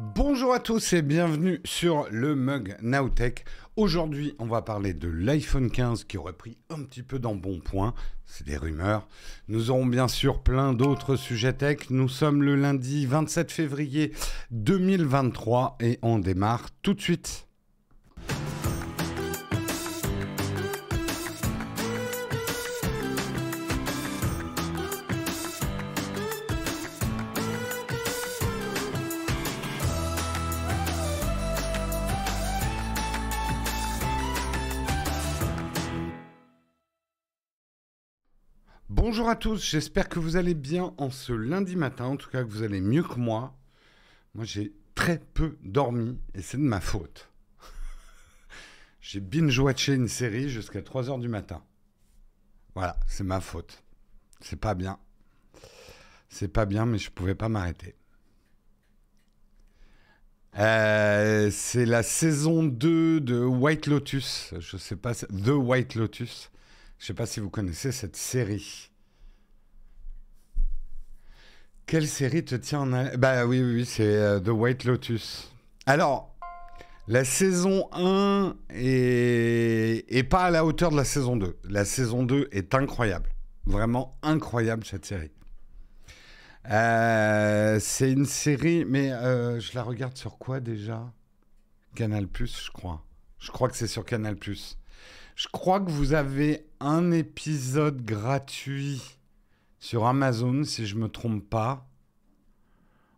Bonjour à tous et bienvenue sur le Mug Nowtech. Aujourd'hui, on va parler de l'iPhone 15 qui aurait pris un petit peu d'embonpoint. C'est des rumeurs. Nous aurons bien sûr plein d'autres sujets tech. Nous sommes le lundi 27 février 2023 et on démarre tout de suite. Bonjour à tous, j'espère que vous allez bien en ce lundi matin, en tout cas que vous allez mieux que moi. Moi j'ai très peu dormi et c'est de ma faute. J'ai binge-watché une série jusqu'à 3 h du matin. Voilà, c'est ma faute. C'est pas bien. C'est pas bien, mais je pouvais pas m'arrêter. C'est la saison 2 de White Lotus. Je sais pas, The White Lotus. Je sais pas si vous connaissez cette série. Quelle série te tient en haleine? Bah oui, c'est The White Lotus. Alors, la saison 1 est pas à la hauteur de la saison 2. La saison 2 est incroyable. Vraiment incroyable cette série. C'est une série, mais je la regarde sur quoi déjà? Canal+, je crois. Je crois que c'est sur Canal+. Je crois que vous avez un épisode gratuit sur Amazon, si je ne me trompe pas.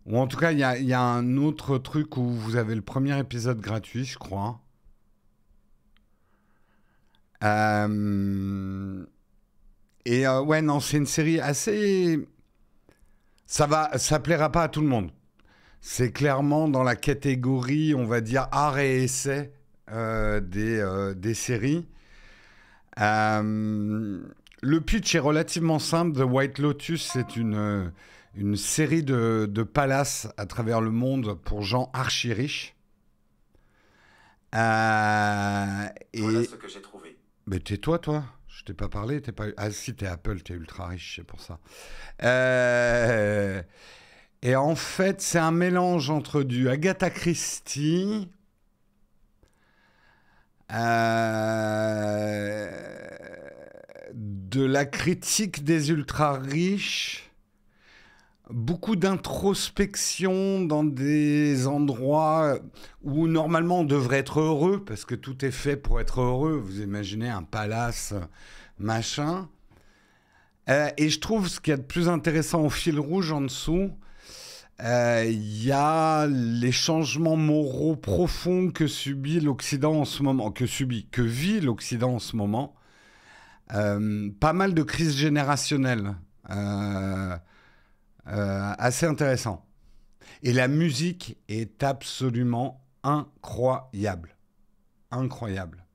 Ou en tout cas, il y a un autre truc où vous avez le premier épisode gratuit, je crois. Ouais, non, c'est une série assez... Ça plaira pas à tout le monde. C'est clairement dans la catégorie, on va dire, art et essai des séries. Le pitch est relativement simple. The White Lotus, c'est une série de palaces à travers le monde pour gens archi riches. Voilà ce que j'ai trouvé. Mais tais-toi, toi. Je t'ai pas parlé. Ah si, t'es Apple, t'es ultra riche, c'est pour ça. Et en fait, c'est un mélange entre du Agatha Christie... de la critique des ultra riches, beaucoup d'introspection dans des endroits où normalement on devrait être heureux, parce que tout est fait pour être heureux. Vous imaginez un palace, machin. Et je trouve ce qu'il y a de plus intéressant au fil rouge en dessous, il y a les changements moraux profonds que subit l'Occident en ce moment, que vit l'Occident en ce moment. Pas mal de crises générationnelles, assez intéressant. Et la musique est absolument incroyable. Incroyable.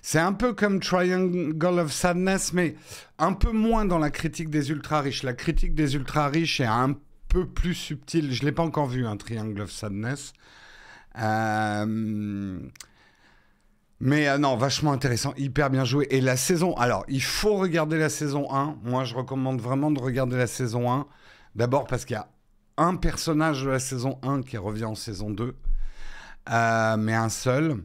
C'est un peu comme Triangle of Sadness, mais un peu moins dans la critique des ultra-riches. La critique des ultra-riches est un peu plus subtile. Je ne l'ai pas encore vu, un Triangle of Sadness. Mais non, vachement intéressant, hyper bien joué. Et la saison... Alors, il faut regarder la saison 1. Moi, je recommande vraiment de regarder la saison 1. D'abord parce qu'il y a un personnage de la saison 1 qui revient en saison 2. Mais un seul.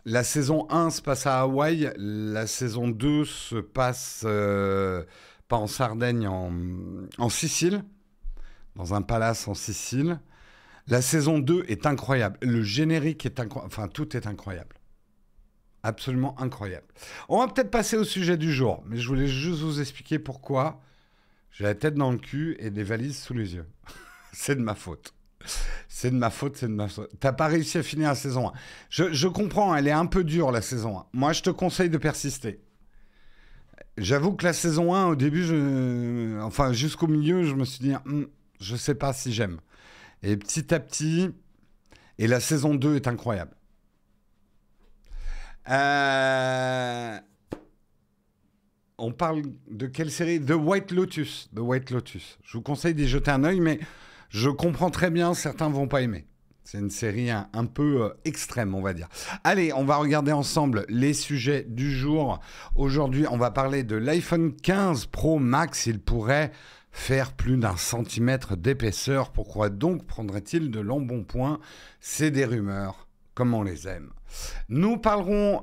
La saison 1 se passe à Hawaï. La saison 2 se passe... pas en Sardaigne, en Sicile. Dans un palace en Sicile. La saison 2 est incroyable. Le générique est incroyable. Enfin, tout est incroyable. Absolument incroyable. On va peut-être passer au sujet du jour, mais je voulais juste vous expliquer pourquoi j'ai la tête dans le cul et des valises sous les yeux. C'est de ma faute. C'est de ma faute, c'est de ma faute. T'as pas réussi à finir la saison 1. Je comprends, elle est un peu dure, la saison 1. Moi, je te conseille de persister. J'avoue que la saison 1, au début, enfin, jusqu'au milieu, je me suis dit, je sais pas si j'aime. Et petit à petit, et la saison 2 est incroyable. On parle de quelle série? The White Lotus. The White Lotus. Je vous conseille d'y jeter un œil, mais je comprends très bien, certains vont pas aimer. C'est une série un peu extrême, on va dire. Allez, on va regarder ensemble les sujets du jour. Aujourd'hui, on va parler de l'iPhone 15 Pro Max. Il pourrait faire plus d'1 centimètre d'épaisseur. Pourquoi donc prendrait-il de l'embonpoint? C'est des rumeurs, comme on les aime. Nous parlerons,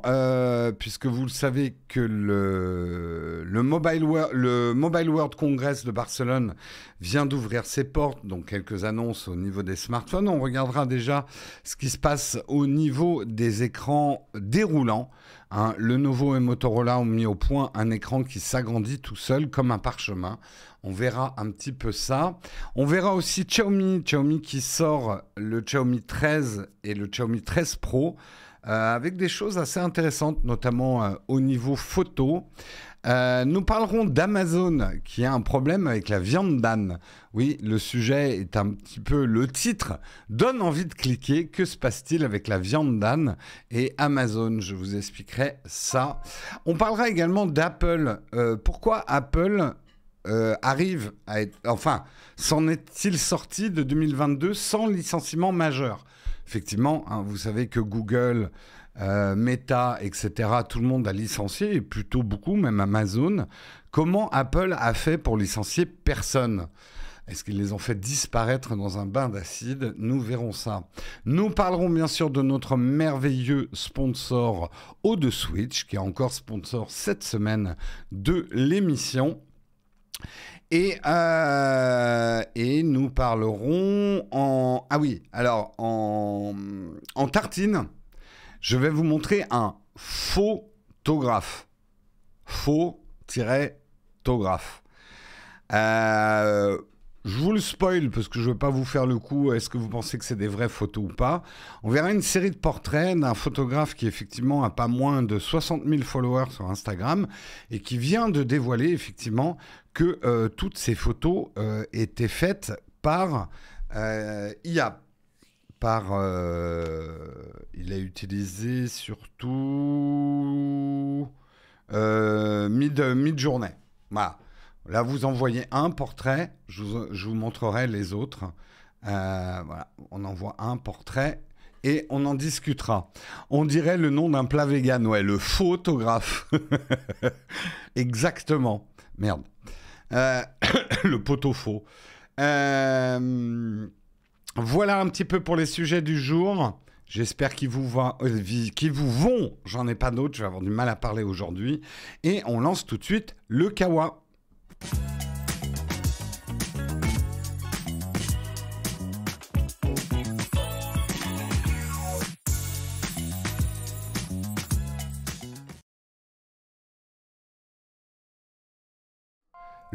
puisque vous le savez, que le Mobile World Congress de Barcelone vient d'ouvrir ses portes, donc quelques annonces au niveau des smartphones. On regardera déjà ce qui se passe au niveau des écrans déroulants. Hein. Lenovo et Motorola ont mis au point un écran qui s'agrandit tout seul comme un parchemin. On verra un petit peu ça. On verra aussi Xiaomi qui sort le Xiaomi 13 et le Xiaomi 13 Pro avec des choses assez intéressantes, notamment au niveau photo. Nous parlerons d'Amazon qui a un problème avec la viande d'âne. Oui, le sujet est un petit peu... Le titre donne envie de cliquer. Que se passe-t-il avec la viande d'âne et Amazon? Je vous expliquerai ça. On parlera également d'Apple. Pourquoi Apple arrive à être... Enfin, s'en est-il sorti de 2022 sans licenciement majeur? Effectivement, hein, vous savez que Google, Meta, etc., tout le monde a licencié, et plutôt beaucoup, même Amazon. Comment Apple a fait pour licencier personne? Est-ce qu'ils les ont fait disparaître dans un bain d'acide? Nous verrons ça. Nous parlerons bien sûr de notre merveilleux sponsor O2Switch, qui est encore sponsor cette semaine de l'émission. Et nous parlerons en... Ah oui, alors en tartine, je vais vous montrer un photographe. Faux-tographe. Je vous le spoil parce que je ne veux pas vous faire le coup. Est-ce que vous pensez que c'est des vraies photos ou pas? On verra une série de portraits d'un photographe qui effectivement a pas moins de 60 000 followers sur Instagram et qui vient de dévoiler effectivement que toutes ces photos étaient faites par IA. Il a utilisé surtout Midjourney. Voilà. Là, vous envoyez un portrait, je vous montrerai les autres. Voilà, on envoie un portrait et on en discutera. On dirait le nom d'un plat vegan, ouais, le photographe. Exactement. Merde. Le poteau-faux. Voilà un petit peu pour les sujets du jour. J'espère qu'ils vous vont. J'en ai pas d'autres, je vais avoir du mal à parler aujourd'hui. Et on lance tout de suite le Kawa.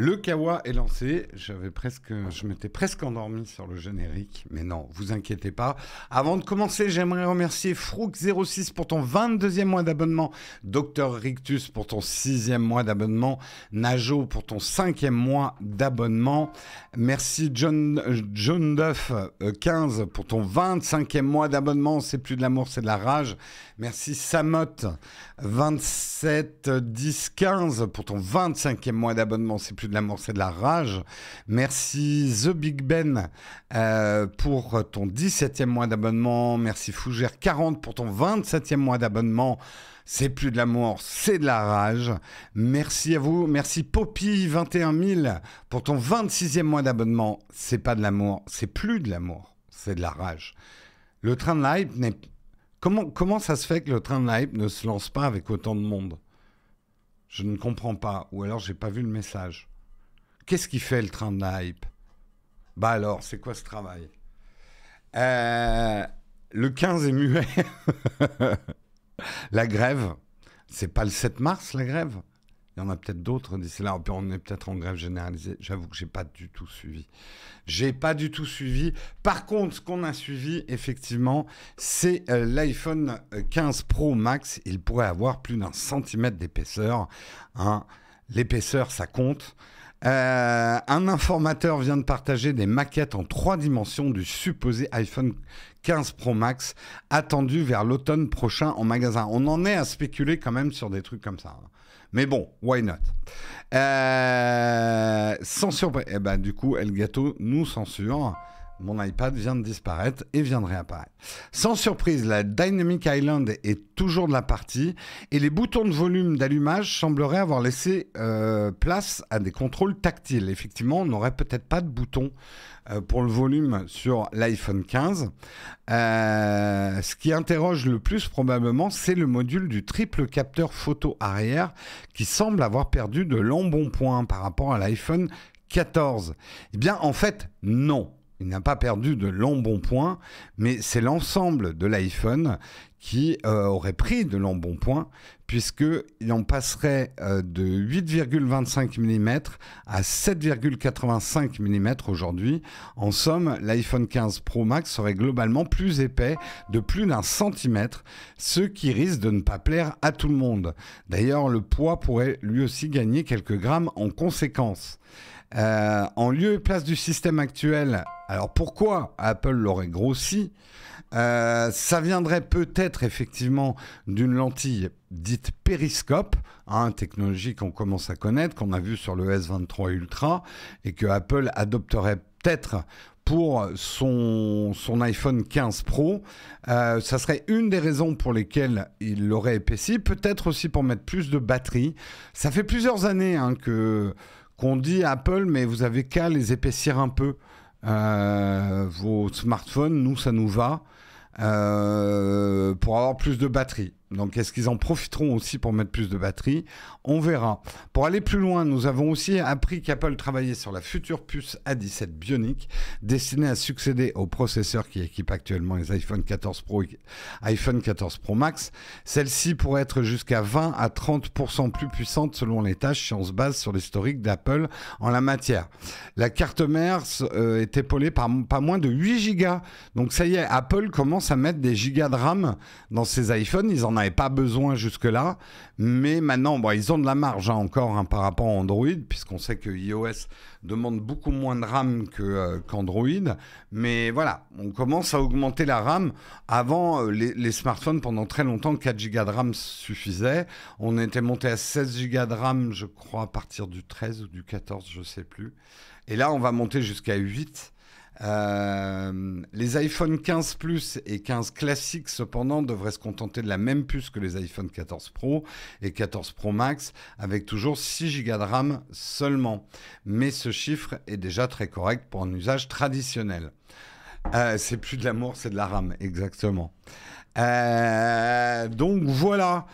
Le Kawa est lancé, je m'étais presque endormi sur le générique, mais non, vous inquiétez pas. Avant de commencer, j'aimerais remercier Frouk06 pour ton 22e mois d'abonnement, Dr Rictus pour ton 6e mois d'abonnement, Najo pour ton 5e mois d'abonnement, merci John Duff 15 pour ton 25e mois d'abonnement, c'est plus de l'amour, c'est de la rage. Merci Samot 27 10 15 pour ton 25e mois d'abonnement, c'est plus de l'amour, c'est de la rage. Merci The Big Ben pour ton 17e mois d'abonnement. Merci Fougère 40 pour ton 27e mois d'abonnement. C'est plus de l'amour, c'est de la rage. Merci à vous. Merci Poppy 21 000 pour ton 26e mois d'abonnement. C'est pas de l'amour, c'est plus de l'amour, c'est de la rage. Le train de la hype n'est... Comment ça se fait que le train de la hype ne se lance pas avec autant de monde? Je ne comprends pas. Ou alors, j'ai pas vu le message. Qu'est-ce qui fait le train de la hype? Bah alors, c'est quoi ce travail? Le 15 est muet. La grève, c'est pas le 7 mars, la grève? Il y en a peut-être d'autres d'ici là. On est peut-être en grève généralisée. J'avoue que j'ai pas du tout suivi. Par contre, ce qu'on a suivi, effectivement, c'est l'iPhone 15 Pro Max. Il pourrait avoir plus d'1 centimètre d'épaisseur. Hein. L'épaisseur, ça compte. Un informateur vient de partager des maquettes en 3 dimensions du supposé iPhone 15 Pro Max attendu vers l'automne prochain en magasin. On en est à spéculer quand même sur des trucs comme ça. Mais bon, why not? Sans surprise. Eh ben, du coup, Elgato nous censure. mon iPad vient de disparaître et vient de réapparaître. Sans surprise, la Dynamic Island est toujours de la partie et les boutons de volume d'allumage sembleraient avoir laissé place à des contrôles tactiles. Effectivement, on n'aurait peut-être pas de bouton pour le volume sur l'iPhone 15. Ce qui interroge le plus probablement, c'est le module du triple capteur photo arrière qui semble avoir perdu de l'embonpoint par rapport à l'iPhone 14. Eh bien, en fait, non. Il n'a pas perdu de l'embonpoint, mais c'est l'ensemble de l'iPhone qui aurait pris de l'embonpoint, puisqu'il en passerait de 8,25 mm à 7,85 mm aujourd'hui. En somme, l'iPhone 15 Pro Max serait globalement plus épais de plus d'un centimètre, ce qui risque de ne pas plaire à tout le monde. D'ailleurs, le poids pourrait lui aussi gagner quelques grammes en conséquence. En lieu et place du système actuel, alors pourquoi Apple l'aurait grossi ? Ça viendrait peut-être effectivement d'une lentille dite périscope, technologie qu'on commence à connaître, qu'on a vu sur le S23 Ultra et que Apple adopterait peut-être pour son iPhone 15 Pro. Ça serait une des raisons pour lesquelles il l'aurait épaissi, peut-être aussi pour mettre plus de batterie. Ça fait plusieurs années qu'on dit à Apple, mais vous avez qu'à les épaissir un peu. Vos smartphones, nous, ça nous va. Pour avoir plus de batterie. Donc, est-ce qu'ils en profiteront aussi pour mettre plus de batterie ? On verra. Pour aller plus loin, nous avons aussi appris qu'Apple travaillait sur la future puce A17 Bionic, destinée à succéder au processeur qui équipe actuellement les iPhone 14 Pro et iPhone 14 Pro Max. Celle-ci pourrait être jusqu'à 20 à 30% plus puissante selon les tâches si on se base sur l'historique d'Apple en la matière. La carte mère est épaulée par pas moins de 8 Go. Donc, ça y est, Apple commence à mettre des gigas de RAM dans ses iPhones. Ils en n'avaient pas besoin jusque-là, mais maintenant, ils ont de la marge encore par rapport à Android, puisqu'on sait que iOS demande beaucoup moins de RAM qu'Android, mais voilà, on commence à augmenter la RAM. Avant, les smartphones, pendant très longtemps, 4 Go de RAM suffisait. On était monté à 16 Go de RAM, je crois, à partir du 13 ou du 14, je ne sais plus. Et là, on va monter jusqu'à 8. Les iPhone 15 Plus et 15 classiques cependant devraient se contenter de la même puce que les iPhone 14 Pro et 14 Pro Max avec toujours 6 Go de RAM seulement. Mais ce chiffre est déjà très correct pour un usage traditionnel. C'est plus de l'amour, c'est de la RAM, exactement. Donc voilà.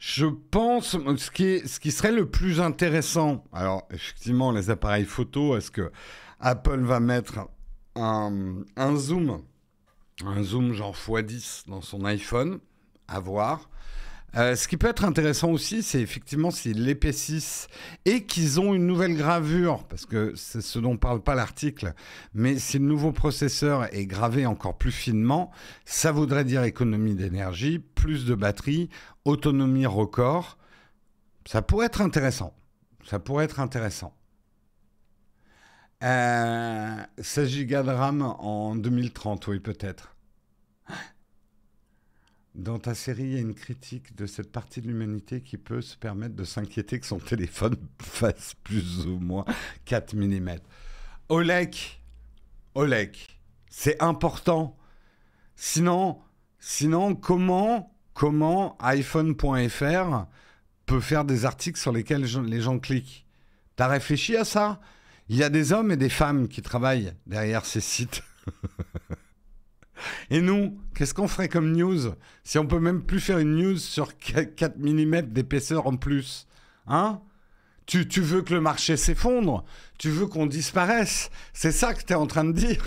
Je pense, ce qui serait le plus intéressant, alors effectivement les appareils photo, est-ce que Apple va mettre un zoom genre x10 dans son iPhone, à voir. Ce qui peut être intéressant aussi, c'est effectivement s'ils l'épaississent et qu'ils ont une nouvelle gravure, parce que c'est ce dont parle pas l'article, mais si le nouveau processeur est gravé encore plus finement, ça voudrait dire économie d'énergie, plus de batterie, autonomie record. Ça pourrait être intéressant. 16 Go de RAM en 2030, oui, peut-être. Dans ta série, il y a une critique de cette partie de l'humanité qui peut se permettre de s'inquiéter que son téléphone fasse plus ou moins 4 mm. Olek, c'est important. Sinon, comment iPhone.fr peut faire des articles sur lesquels les gens cliquent ? T'as réfléchi à ça ? Il y a des hommes et des femmes qui travaillent derrière ces sites. Et nous, qu'est-ce qu'on ferait comme news si on peut même plus faire une news sur 4 mm d'épaisseur en plus ? Tu veux que le marché s'effondre ? Tu veux qu'on disparaisse ? C'est ça que tu es en train de dire ?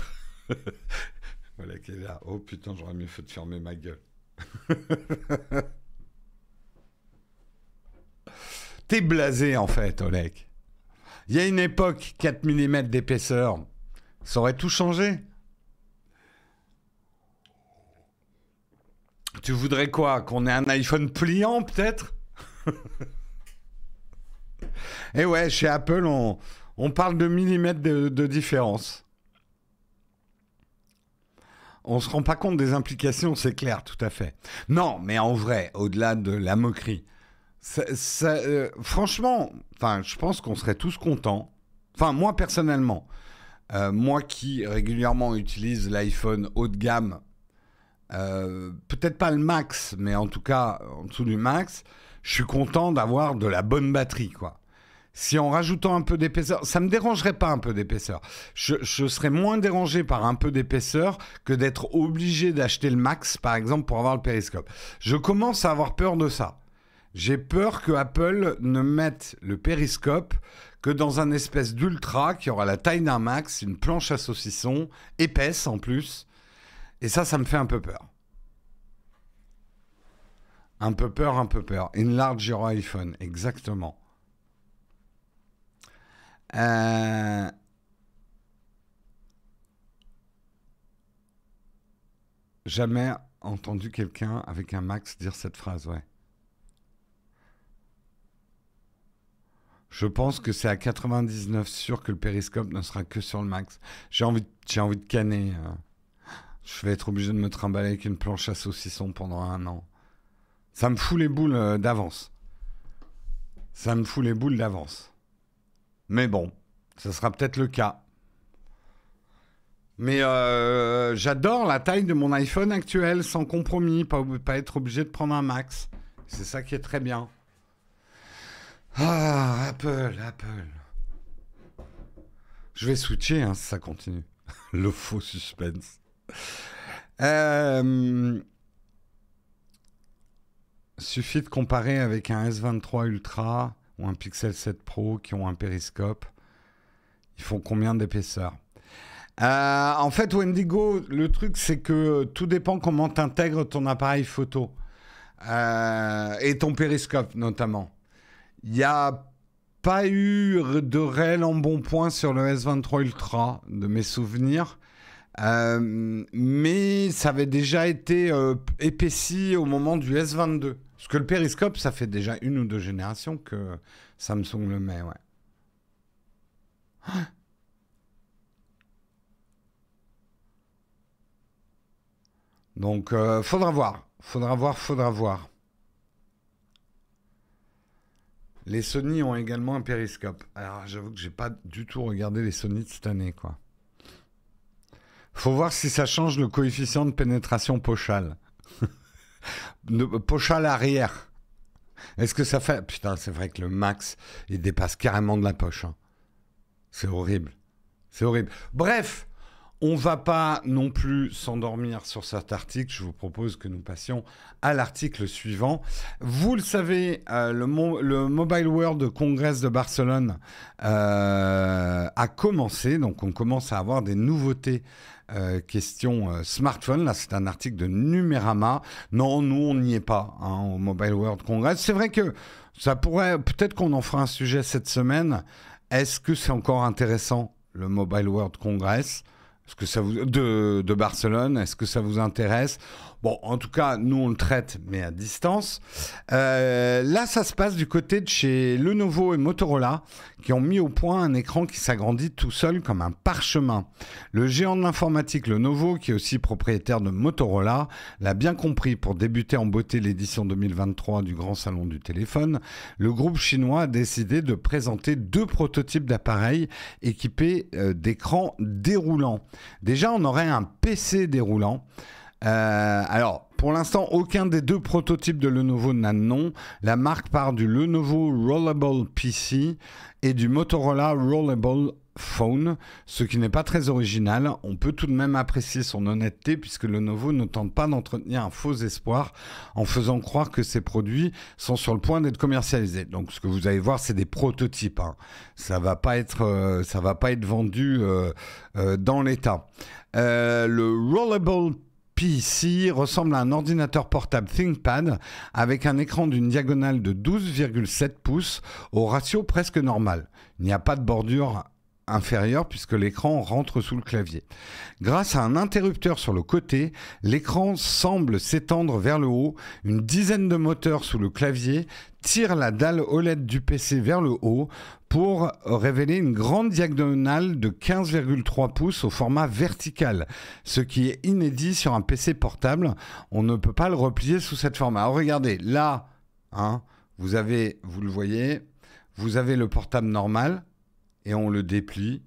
Voilà qui est là. Oh putain, j'aurais mieux fait de fermer ma gueule. T'es blasé en fait, Oleg. Il y a une époque, 4 mm d'épaisseur, ça aurait tout changé. Tu voudrais quoi ? Qu'on ait un iPhone pliant, peut-être ? Et ouais, chez Apple, on parle de millimètres de différence. On se rend pas compte des implications, c'est clair, tout à fait. Non, mais en vrai, au-delà de la moquerie, franchement, je pense qu'on serait tous contents. Enfin, moi, personnellement, Moi qui régulièrement utilise l'iPhone haut de gamme, peut-être pas le max, mais en tout cas en dessous du max, je suis content d'avoir de la bonne batterie, quoi. Si en rajoutant un peu d'épaisseur, ça me dérangerait pas un peu d'épaisseur. Je serais moins dérangé par un peu d'épaisseur que d'être obligé d'acheter le max, par exemple, pour avoir le périscope. Je commence à avoir peur de ça. J'ai peur que Apple ne mette le périscope que dans un espèce d'ultra qui aura la taille d'un max, une planche à saucisson, épaisse en plus. Et ça me fait un peu peur. Un peu peur, un peu peur. Enlarge your iPhone, exactement. Jamais entendu quelqu'un avec un max dire cette phrase, ouais. Je pense que c'est à 99 sûr que le périscope ne sera que sur le max. J'ai envie de canner. Je vais être obligé de me trimballer avec une planche à saucisson pendant 1 an. Ça me fout les boules d'avance. Ça me fout les boules d'avance. Mais bon, ça sera peut-être le cas. Mais j'adore la taille de mon iPhone actuel, sans compromis, pas être obligé de prendre un max. C'est ça qui est très bien. Ah, Apple. Je vais switcher si ça continue. Le faux suspense. Suffit de comparer avec un S23 Ultra ou un Pixel 7 Pro qui ont un périscope. Ils font combien d'épaisseur ? En fait, Wendigo, le truc, c'est que tout dépend comment tu intègres ton appareil photo. Et ton périscope, notamment. Il n'y a pas eu de réel embonpoint sur le S23 Ultra, de mes souvenirs. Mais ça avait déjà été épaissi au moment du S22. Parce que le périscope, ça fait déjà 1 ou 2 générations que Samsung le met, ouais. Donc, faudra voir. Les Sony ont également un périscope. Alors, j'avoue que j'ai pas du tout regardé les Sony de cette année, quoi. Faut voir si ça change le coefficient de pénétration pochale. Pochale arrière. Est-ce que ça fait... Putain, c'est vrai que le max, il dépasse carrément de la poche. Hein. C'est horrible. Bref, on va pas non plus s'endormir sur cet article. Je vous propose que nous passions à l'article suivant. Vous le savez, le Mobile World Congress de Barcelone a commencé. Donc, on commence à avoir des nouveautés question smartphone. Là, c'est un article de Numérama. Non, nous, on n'y est pas au Mobile World Congress. C'est vrai que ça pourrait... Peut-être qu'on en fera un sujet cette semaine. Est-ce que c'est encore intéressant, le Mobile World Congress ? Est-ce que ça vous... de Barcelone, est-ce que ça vous intéresse ? Bon, en tout cas, nous, on le traite, mais à distance. Là, ça se passe du côté de chez Lenovo et Motorola, qui ont mis au point un écran qui s'agrandit tout seul comme un parchemin. Le géant de l'informatique Lenovo, qui est aussi propriétaire de Motorola, l'a bien compris. Pour débuter en beauté l'édition 2023 du Grand Salon du téléphone, le groupe chinois a décidé de présenter 2 prototypes d'appareils équipés d'écrans déroulants. Déjà, on aurait un PC déroulant. Alors, pour l'instant, aucun des 2 prototypes de Lenovo n'a de nom. La marque part du Lenovo Rollable PC et du Motorola Rollable Phone, ce qui n'est pas très original. On peut tout de même apprécier son honnêteté puisque Lenovo ne tente pas d'entretenir un faux espoir en faisant croire que ses produits sont sur le point d'être commercialisés. Donc, ce que vous allez voir, c'est des prototypes. Hein. Ça va pas être vendu dans l'état. Le Rollable PC ressemble à un ordinateur portable ThinkPad avec un écran d'une diagonale de 12,7 pouces au ratio presque normal. Il n'y a pas de bordure inférieure puisque l'écran rentre sous le clavier. Grâce à un interrupteur sur le côté, l'écran semble s'étendre vers le haut. Une dizaine de moteurs sous le clavier tirent la dalle OLED du PC vers le haut pour révéler une grande diagonale de 15,3 pouces au format vertical, ce qui est inédit sur un PC portable. On ne peut pas le replier sous cette forme. Alors regardez, là, vous le voyez, vous avez le portable normal et on le déplie.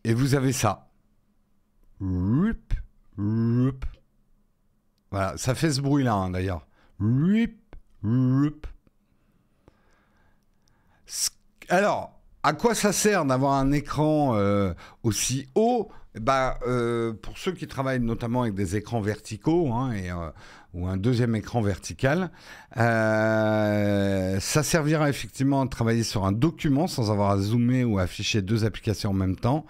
Et vous avez ça. Voilà, ça fait ce bruit-là, hein, d'ailleurs. Alors, à quoi ça sert d'avoir un écran aussi haut? Pour ceux qui travaillent notamment avec des écrans verticaux, hein, ou un deuxième écran vertical, ça servira effectivement à travailler sur un document sans avoir à zoomer ou à afficher deux applications en même temps.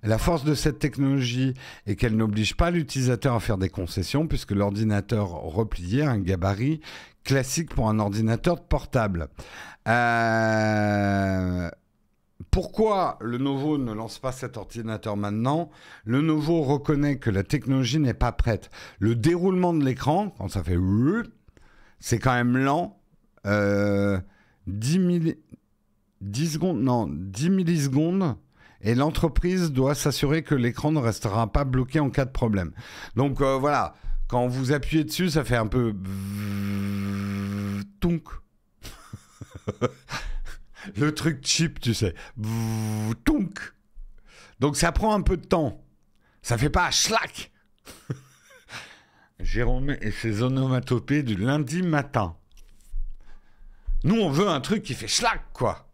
La force de cette technologie est qu'elle n'oblige pas l'utilisateur à faire des concessions puisque l'ordinateur replié a un gabarit classique pour un ordinateur portable. Pourquoi Lenovo ne lance pas cet ordinateur maintenant? Lenovo reconnaît que la technologie n'est pas prête. Le déroulement de l'écran, quand ça fait... c'est quand même lent. 10 millisecondes. Et l'entreprise doit s'assurer que l'écran ne restera pas bloqué en cas de problème. Donc voilà, quand vous appuyez dessus, ça fait un peu... Tonk. Le truc cheap, tu sais. Tonk. Donc ça prend un peu de temps. Ça fait pas schlac. Jérôme et ses onomatopées du lundi matin. Nous, on veut un truc qui fait schlac, quoi.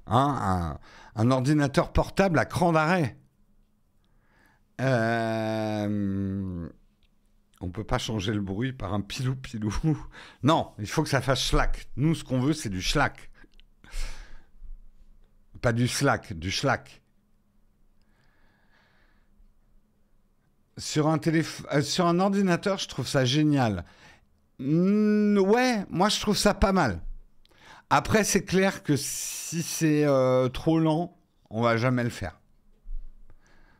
Hein, un ordinateur portable à cran d'arrêt. On peut pas changer le bruit par un pilou-pilou. Non, il faut que ça fasse schlac. Nous, ce qu'on veut, c'est du schlac. Pas du slack, du schlac. Sur un ordinateur, je trouve ça génial. Ouais, moi je trouve ça pas mal. Après, c'est clair que si c'est trop lent, on va jamais le faire.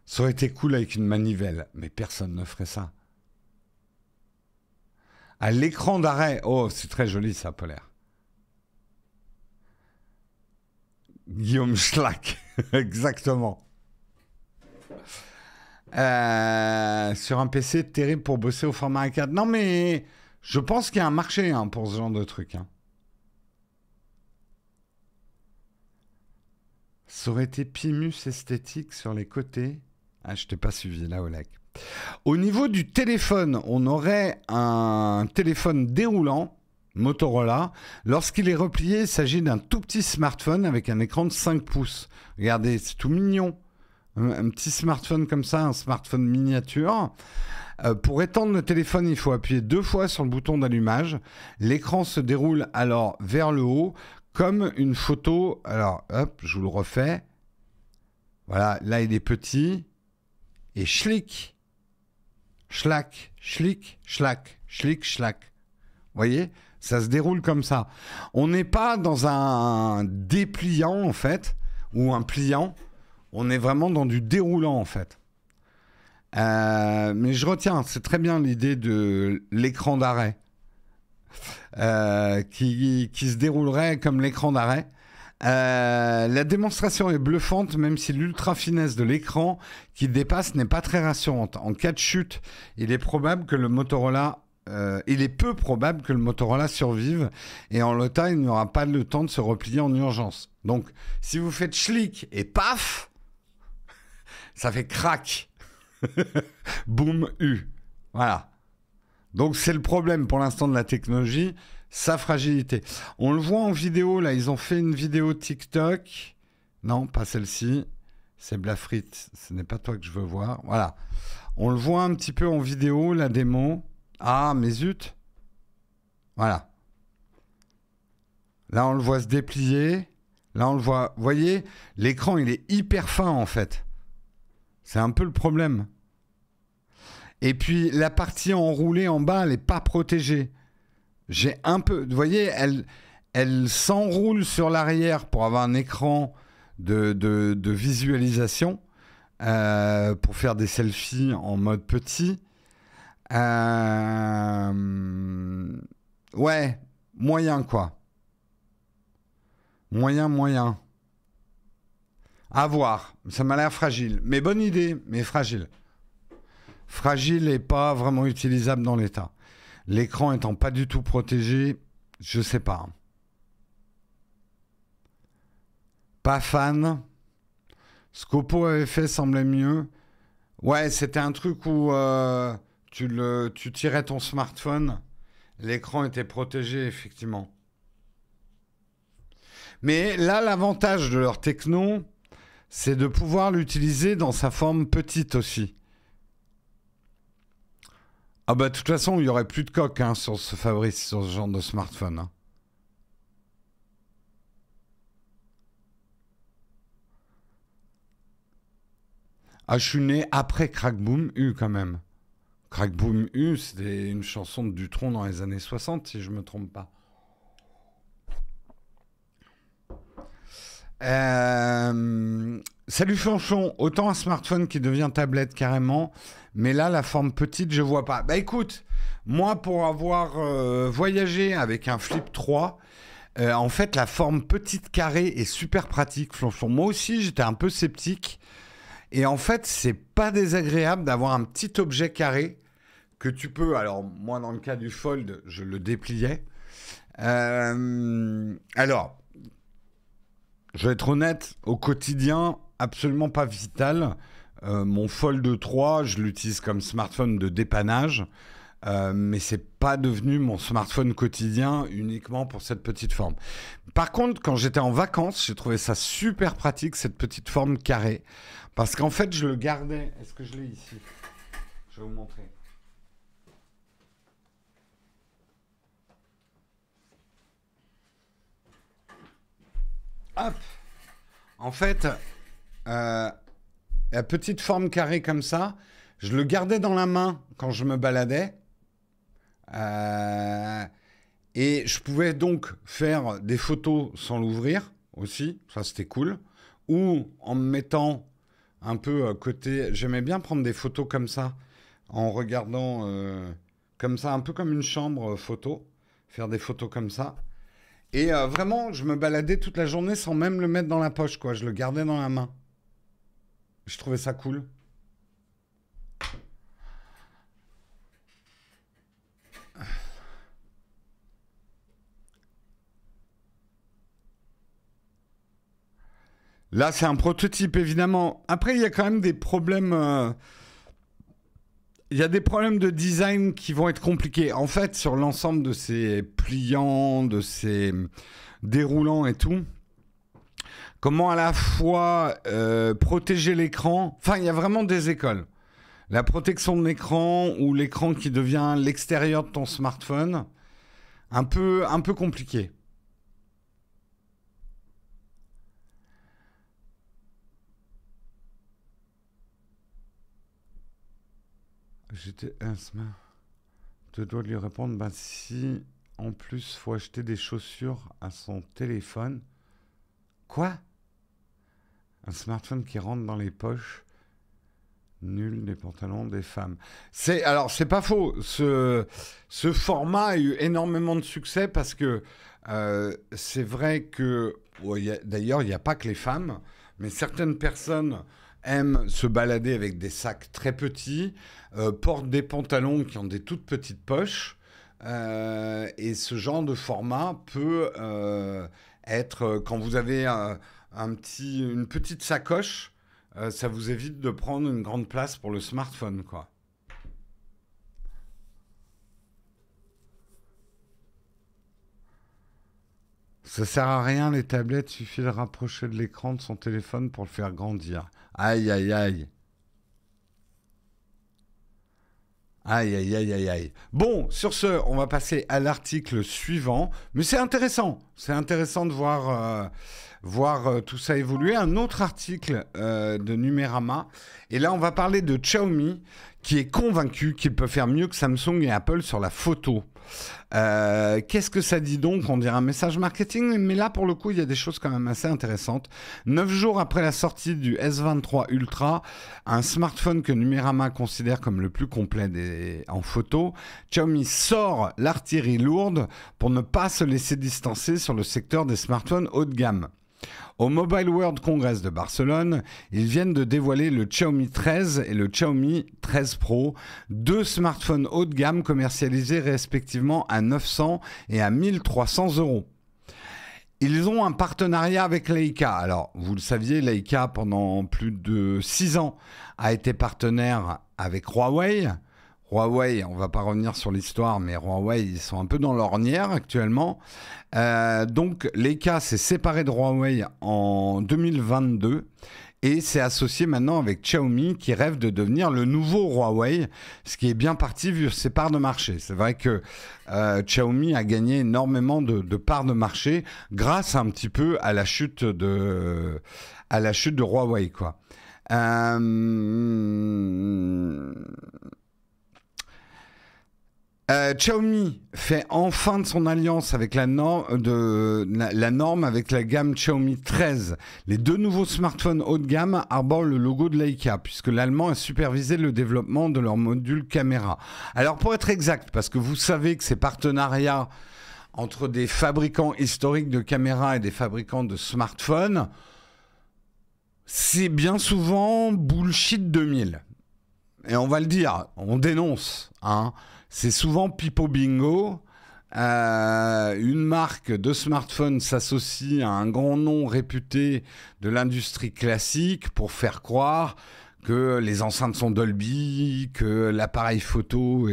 Ça aurait été cool avec une manivelle, mais personne ne ferait ça. À l'écran d'arrêt, oh, c'est très joli ça, Polaire. Guillaume Schlack, exactement. Sur un PC terrible pour bosser au format A4. Non, mais je pense qu'il y a un marché pour ce genre de truc. Ça aurait été Pimus esthétique sur les côtés. Ah, je t'ai pas suivi là, Oleg. Au niveau du téléphone, on aurait un téléphone déroulant. Motorola, lorsqu'il est replié, il s'agit d'un tout petit smartphone avec un écran de 5 pouces. Regardez, c'est tout mignon. Un petit smartphone comme ça, un smartphone miniature. Pour étendre le téléphone, il faut appuyer 2 fois sur le bouton d'allumage. L'écran se déroule alors vers le haut, comme une photo. Alors, hop, je vous le refais. Voilà, là, il est petit. Et schlick. Schlack, schlick, schlack, schlick, schlack. Vous voyez ? Ça se déroule comme ça. On n'est pas dans un dépliant, en fait, ou un pliant. On est vraiment dans du déroulant, en fait. Mais je retiens, c'est très bien l'idée de l'écran d'arrêt, qui se déroulerait comme l'écran d'arrêt. La démonstration est bluffante, même si l'ultra-finesse de l'écran qui dépasse n'est pas très rassurante. En cas de chute, il est peu probable que le Motorola survive et en l'état, il n'y aura pas le temps de se replier en urgence. Donc, si vous faites schlick et paf, ça fait crac. Boum, Voilà. Donc, c'est le problème pour l'instant de la technologie, sa fragilité. On le voit en vidéo, là, ils ont fait une vidéo TikTok. Non, pas celle-ci. C'est Blafrit, ce n'est pas toi que je veux voir. Voilà. On le voit un petit peu en vidéo, la démo. Ah, mais zut. Voilà. Là, on le voit se déplier. Là, on le voit... Vous voyez, l'écran, il est hyper fin, en fait. C'est un peu le problème. Et puis, la partie enroulée en bas, elle n'est pas protégée. J'ai un peu... Vous voyez, elle s'enroule sur l'arrière pour avoir un écran de visualisation, pour faire des selfies en mode petit. Ouais, moyen quoi. Moyen. À voir. Ça m'a l'air fragile. Mais bonne idée, mais fragile. Fragile et pas vraiment utilisable dans l'état. L'écran étant pas du tout protégé, je sais pas. Pas fan. Ce qu'Oppo avait fait semblait mieux. Ouais, c'était un truc où tu tirais ton smartphone, l'écran était protégé, effectivement. Mais là, l'avantage de leur techno, c'est de pouvoir l'utiliser dans sa forme petite aussi. Ah bah de toute façon, il n'y aurait plus de coque hein, sur ce genre de smartphone. Hein. Ah, je suis né après Crack Boom U quand même. Crack Boom U, c'était une chanson de Dutronc dans les années 60, si je ne me trompe pas. Salut Fanchon, autant un smartphone qui devient tablette carrément, mais là la forme petite je vois pas. Bah écoute, moi pour avoir voyagé avec un Flip 3, en fait la forme petite carrée est super pratique Fanchon. Moi aussi j'étais un peu sceptique et en fait c'est pas désagréable d'avoir un petit objet carré que tu peux, alors moi dans le cas du Fold je le dépliais. Alors je vais être honnête, au quotidien, absolument pas vital. Mon Fold 3, je l'utilise comme smartphone de dépannage, mais c'est pas devenu mon smartphone quotidien uniquement pour cette petite forme. Par contre, quand j'étais en vacances, j'ai trouvé ça super pratique, cette petite forme carrée, parce qu'en fait, je le gardais. Est-ce que je l'ai ici? Je vais vous montrer. Hop. En fait, la petite forme carrée comme ça, je le gardais dans la main quand je me baladais. Et je pouvais donc faire des photos sans l'ouvrir aussi. Ça, c'était cool. Ou en me mettant un peu côté... J'aimais bien prendre des photos comme ça, en regardant comme ça, un peu comme une chambre photo. Faire des photos comme ça. Et vraiment, je me baladais toute la journée sans même le mettre dans la poche, quoi. Je le gardais dans la main. Je trouvais ça cool. Là, c'est un prototype, évidemment. Après, il y a quand même des problèmes... Il y a des problèmes de design qui vont être compliqués. En fait, sur l'ensemble de ces pliants, de ces déroulants et tout, comment à la fois protéger l'écran. Enfin, il y a vraiment des écoles. La protection de l'écran ou l'écran qui devient l'extérieur de ton smartphone, un peu compliqué. J'étais tu dois lui répondre, bah si en plus faut acheter des chaussures à son téléphone. Quoi? Un smartphone qui rentre dans les poches. Nul des pantalons des femmes. Alors c'est pas faux. Ce format a eu énormément de succès parce que c'est vrai que d'ailleurs il n'y a pas que les femmes, mais certaines personnes aiment se balader avec des sacs très petits, portent des pantalons qui ont des toutes petites poches, et ce genre de format peut être, quand vous avez une petite sacoche, ça vous évite de prendre une grande place pour le smartphone, quoi. Ça sert à rien les tablettes, il suffit de rapprocher de l'écran de son téléphone pour le faire grandir. Aïe, aïe, aïe. Aïe, aïe, aïe, aïe, aïe. Bon, sur ce, on va passer à l'article suivant. Mais c'est intéressant. C'est intéressant de voir tout ça évoluer. Un autre article de Numérama. Et là, on va parler de Xiaomi, qui est convaincu qu'il peut faire mieux que Samsung et Apple sur la photo. Qu'est-ce que ça dit donc? On dirait un message marketing, mais là pour le coup il y a des choses quand même assez intéressantes. 9 jours après la sortie du S23 Ultra, un smartphone que Numérama considère comme le plus complet en photo, Xiaomi sort l'artillerie lourde pour ne pas se laisser distancer sur le secteur des smartphones haut de gamme. Au Mobile World Congress de Barcelone, ils viennent de dévoiler le Xiaomi 13 et le Xiaomi 13 Pro, deux smartphones haut de gamme commercialisés respectivement à 900 et à 1300 euros. ils ont un partenariat avec Leica. Alors, vous le saviez, Leica, pendant plus de 6 ans, a été partenaire avec Huawei. Huawei, on ne va pas revenir sur l'histoire, mais Huawei, ils sont un peu dans l'ornière actuellement. Donc, Leica s'est séparé de Huawei en 2022 et s'est associé maintenant avec Xiaomi qui rêve de devenir le nouveau Huawei, ce qui est bien parti vu ses parts de marché. C'est vrai que Xiaomi a gagné énormément de parts de marché grâce un petit peu à la chute de Huawei, quoi. Xiaomi fait enfin de son alliance avec la norme avec la gamme Xiaomi 13. Les 2 nouveaux smartphones haut de gamme arborent le logo de Leica, puisque l'allemand a supervisé le développement de leur module caméra. Alors pour être exact, parce que vous savez que ces partenariats entre des fabricants historiques de caméras et des fabricants de smartphones, c'est bien souvent bullshit 2000. Et on va le dire, on dénonce, hein. C'est souvent pipo bingo. Une marque de smartphone s'associe à un grand nom réputé de l'industrie classique pour faire croire que les enceintes sont Dolby, que l'appareil photo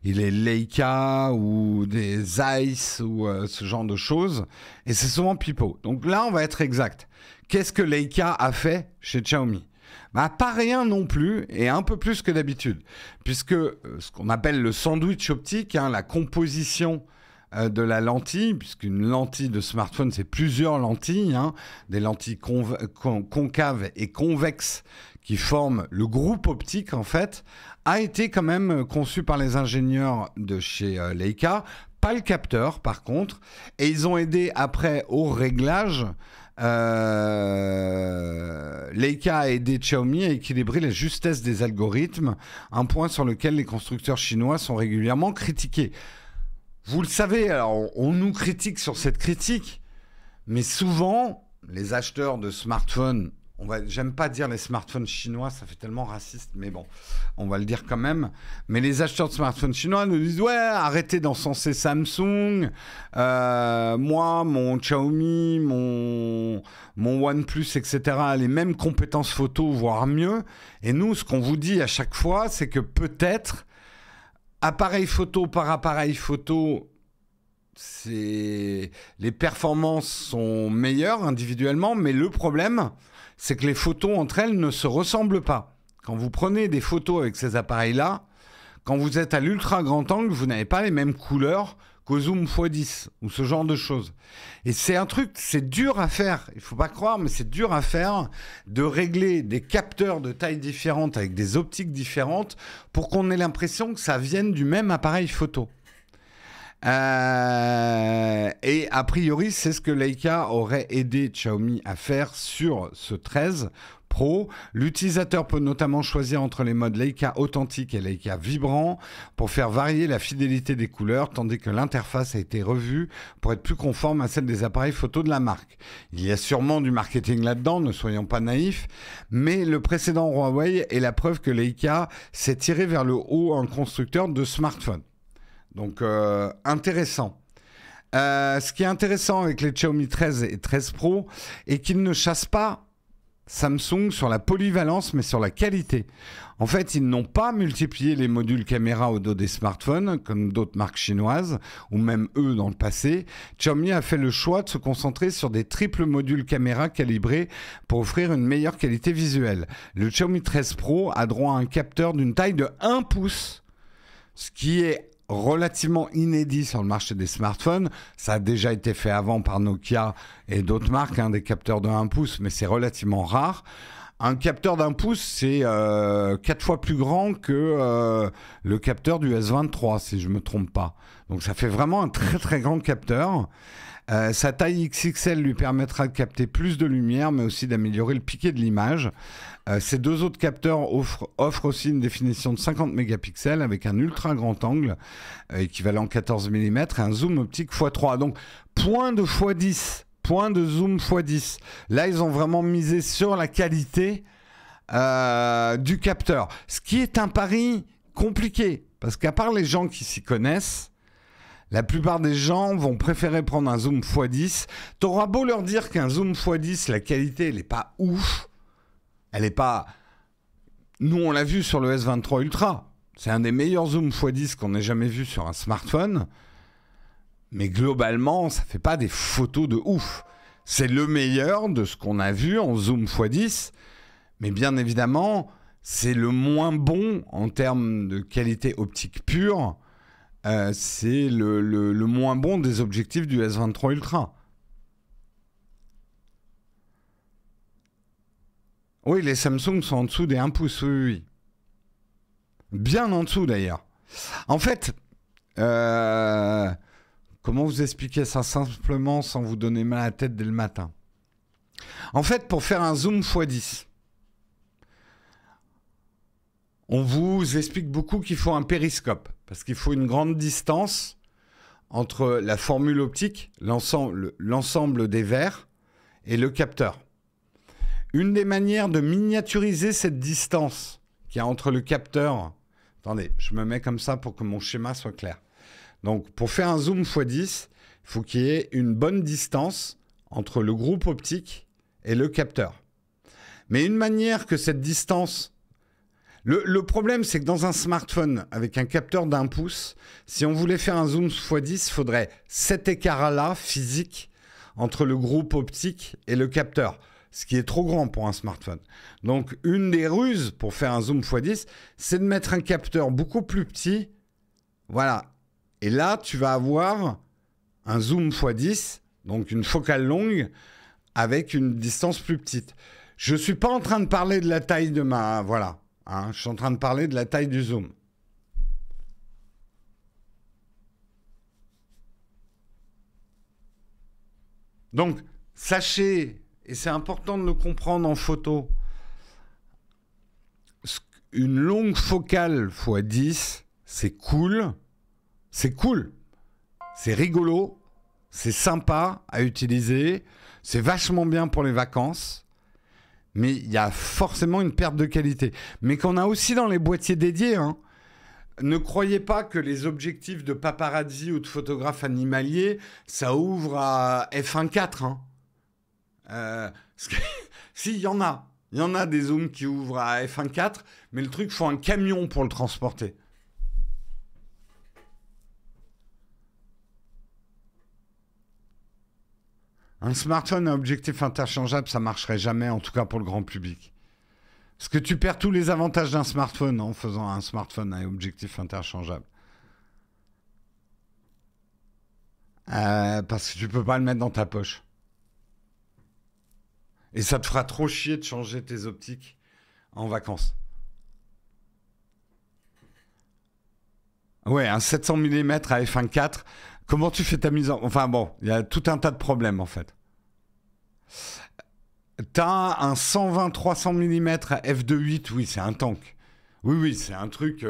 il est Leica ou des Zeiss ou ce genre de choses. Et c'est souvent pipo. Donc là, on va être exact. Qu'est-ce que Leica a fait chez Xiaomi ? Bah, pas rien non plus, et un peu plus que d'habitude, puisque ce qu'on appelle le sandwich optique, hein, la composition de la lentille, puisqu'une lentille de smartphone, c'est plusieurs lentilles, hein, des lentilles concaves et convexes qui forment le groupe optique, en fait, a été quand même conçu par les ingénieurs de chez Leica, pas le capteur, par contre, et ils ont aidé après au réglage. Leica a aidé Xiaomi à équilibrer la justesse des algorithmes, un point sur lequel les constructeurs chinois sont régulièrement critiqués. Vous le savez, alors on nous critique sur cette critique, mais souvent, les acheteurs de smartphones, j'aime pas dire les smartphones chinois, ça fait tellement raciste, mais bon, on va le dire quand même. Mais les acheteurs de smartphones chinois nous disent « Ouais, arrêtez d'encenser Samsung. Moi, mon Xiaomi, mon OnePlus, etc. a les mêmes compétences photo, voire mieux. » Et nous, ce qu'on vous dit à chaque fois, c'est que peut-être, appareil photo par appareil photo, les performances sont meilleures individuellement, mais le problème, c'est que les photos entre elles ne se ressemblent pas. Quand vous prenez des photos avec ces appareils-là, quand vous êtes à l'ultra grand angle, vous n'avez pas les mêmes couleurs qu'au zoom x10 ou ce genre de choses. Et c'est un truc, c'est dur à faire. Il ne faut pas croire, mais c'est dur à faire de régler des capteurs de tailles différentes avec des optiques différentes pour qu'on ait l'impression que ça vienne du même appareil photo. Et a priori, c'est ce que Leica aurait aidé Xiaomi à faire sur ce 13 Pro. L'utilisateur peut notamment choisir entre les modes Leica authentique et Leica vibrant pour faire varier la fidélité des couleurs, tandis que l'interface a été revue pour être plus conforme à celle des appareils photo de la marque. Il y a sûrement du marketing là-dedans, ne soyons pas naïfs, mais le précédent Huawei est la preuve que Leica s'est tiré vers le haut en constructeur de smartphones. Donc, intéressant. Ce qui est intéressant avec les Xiaomi 13 et 13 Pro est qu'ils ne chassent pas Samsung sur la polyvalence, mais sur la qualité. En fait, ils n'ont pas multiplié les modules caméra au dos des smartphones, comme d'autres marques chinoises, ou même eux dans le passé. Xiaomi a fait le choix de se concentrer sur des triples modules caméra calibrés pour offrir une meilleure qualité visuelle. Le Xiaomi 13 Pro a droit à un capteur d'une taille de 1 pouce, ce qui est relativement inédit sur le marché des smartphones. Ça a déjà été fait avant par Nokia et d'autres marques, hein, des capteurs de 1 pouce, mais c'est relativement rare. Un capteur d'1 pouce, c'est 4 fois plus grand que le capteur du S23, si je ne me trompe pas. Donc ça fait vraiment un très très grand capteur. Sa taille XXL lui permettra de capter plus de lumière, mais aussi d'améliorer le piqué de l'image. Ces 2 autres capteurs offrent aussi une définition de 50 mégapixels avec un ultra grand angle, équivalent 14 mm, et un zoom optique x3. Donc, point de x10, point de zoom x10. Là, ils ont vraiment misé sur la qualité du capteur. Ce qui est un pari compliqué, parce qu'à part les gens qui s'y connaissent, La plupart des gens vont préférer prendre un zoom x10. T'auras beau leur dire qu'un zoom x10, la qualité, elle n'est pas ouf. Elle n'est pas... Nous, on l'a vu sur le S23 Ultra. C'est un des meilleurs zooms x10 qu'on ait jamais vu sur un smartphone. Mais globalement, ça ne fait pas des photos de ouf. C'est le meilleur de ce qu'on a vu en zoom x10. Mais bien évidemment, c'est le moins bon en termes de qualité optique pure. C'est le moins bon des objectifs du S23 Ultra. Oui, les Samsung sont en dessous des 1 pouce, oui. Bien en dessous d'ailleurs. En fait, comment vous expliquer ça simplement sans vous donner mal à la tête dès le matin? En fait, pour faire un zoom x10, on vous explique beaucoup qu'il faut un périscope, parce qu'il faut une grande distance entre la formule optique, l'ensemble des verres, et le capteur. Une des manières de miniaturiser cette distance qu'il y a entre le capteur... Attendez, je me mets comme ça pour que mon schéma soit clair. Donc, pour faire un zoom x10, il faut qu'il y ait une bonne distance entre le groupe optique et le capteur. Mais une manière que cette distance... Le problème, c'est que dans un smartphone avec un capteur d'1 pouce, si on voulait faire un zoom x10, il faudrait cet écart-là, physique, entre le groupe optique et le capteur, ce qui est trop grand pour un smartphone. Donc, une des ruses pour faire un zoom x10, c'est de mettre un capteur beaucoup plus petit. Voilà. Et là, tu vas avoir un zoom x10, donc une focale longue, avec une distance plus petite. Je ne suis pas en train de parler de la taille de ma... Voilà. Hein, je suis en train de parler de la taille du zoom. Donc, sachez, et c'est important de le comprendre en photo, une longue focale x10, c'est cool. C'est cool. C'est rigolo. C'est sympa à utiliser. C'est vachement bien pour les vacances. Mais il y a forcément une perte de qualité. Mais qu'on a aussi dans les boîtiers dédiés. Hein. Ne croyez pas que les objectifs de paparazzi ou de photographes animaliers, ça ouvre à f1.4. Hein. Si, il y en a. Il y en a des zooms qui ouvrent à f1.4, mais le truc, il faut un camion pour le transporter. Un smartphone à objectif interchangeable, ça marcherait jamais, en tout cas pour le grand public. Parce que tu perds tous les avantages d'un smartphone en faisant un smartphone à objectif interchangeable. Parce que tu peux pas le mettre dans ta poche. Et ça te fera trop chier de changer tes optiques en vacances. Ouais, un 700 mm à f1.4, comment tu fais ta mise en... Enfin bon, il y a tout un tas de problèmes en fait. T'as un 120-300 mm à f2.8, oui, c'est un tank. Oui, c'est un truc...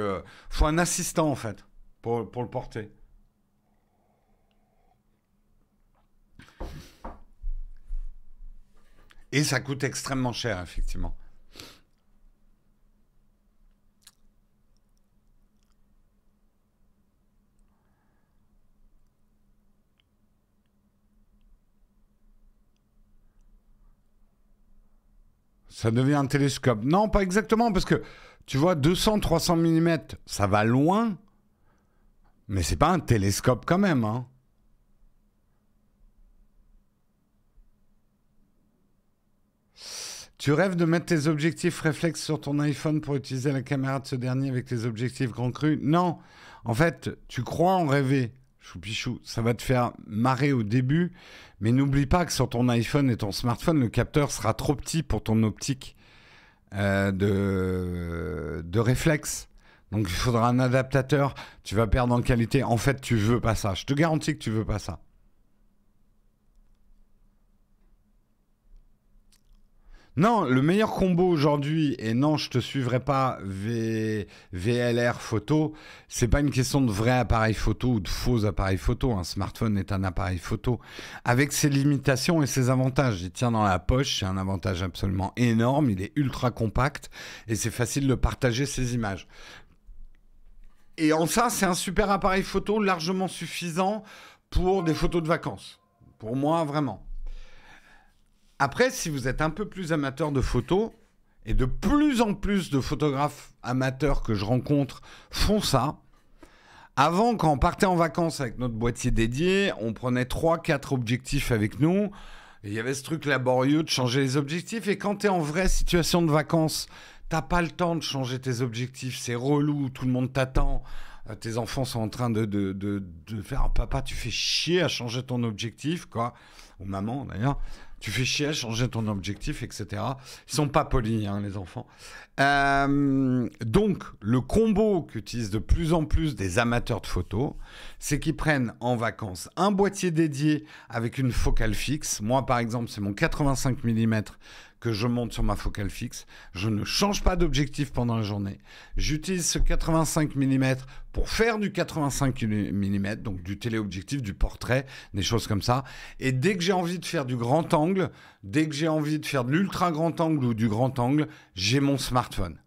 faut un assistant en fait, pour le porter. Et ça coûte extrêmement cher, effectivement. Ça devient un télescope. Non, pas exactement, parce que, tu vois, 200-300 mm, ça va loin, mais c'est pas un télescope quand même, hein. Tu rêves de mettre tes objectifs réflexes sur ton iPhone pour utiliser la caméra de ce dernier avec tes objectifs grand cru? Non. En fait, tu crois en rêver. Choupichou, ça va te faire marrer au début, mais n'oublie pas que sur ton iPhone et ton smartphone, le capteur sera trop petit pour ton optique de réflexe. Donc il faudra un adaptateur, tu vas perdre en qualité. En fait, tu veux pas ça. Je te garantis que tu veux pas ça. Non, le meilleur combo aujourd'hui, et non, je te suivrai pas VLR photo, c'est pas une question de vrai appareil photo ou de faux appareil photo. Un smartphone est un appareil photo avec ses limitations et ses avantages. Il tient dans la poche, c'est un avantage absolument énorme, il est ultra compact et c'est facile de partager ses images. Et en ça, c'est un super appareil photo largement suffisant pour des photos de vacances. Pour moi, vraiment. Après, si vous êtes un peu plus amateur de photos, et de plus en plus de photographes amateurs que je rencontre font ça. Avant, quand on partait en vacances avec notre boîtier dédié, on prenait 3-4 objectifs avec nous. Et il y avait ce truc laborieux de changer les objectifs. Et quand tu es en vraie situation de vacances, t'as pas le temps de changer tes objectifs. C'est relou, tout le monde t'attend. Tes enfants sont en train de faire « Papa, tu fais chier à changer ton objectif, quoi. » Ou maman, d'ailleurs. Tu fais chier à changer ton objectif, etc. Ils sont pas polis, hein, les enfants. Donc, le combo qu'utilisent de plus en plus des amateurs de photos, c'est qu'ils prennent en vacances un boîtier dédié avec une focale fixe. Moi, par exemple, c'est mon 85 mm que je monte sur ma focale fixe. Je ne change pas d'objectif pendant la journée. J'utilise ce 85 mm pour faire du 85 mm, donc du téléobjectif, du portrait, des choses comme ça. Et dès que j'ai envie de faire du grand angle, dès que j'ai envie de faire de l'ultra grand angle ou du grand angle, j'ai mon smartphone.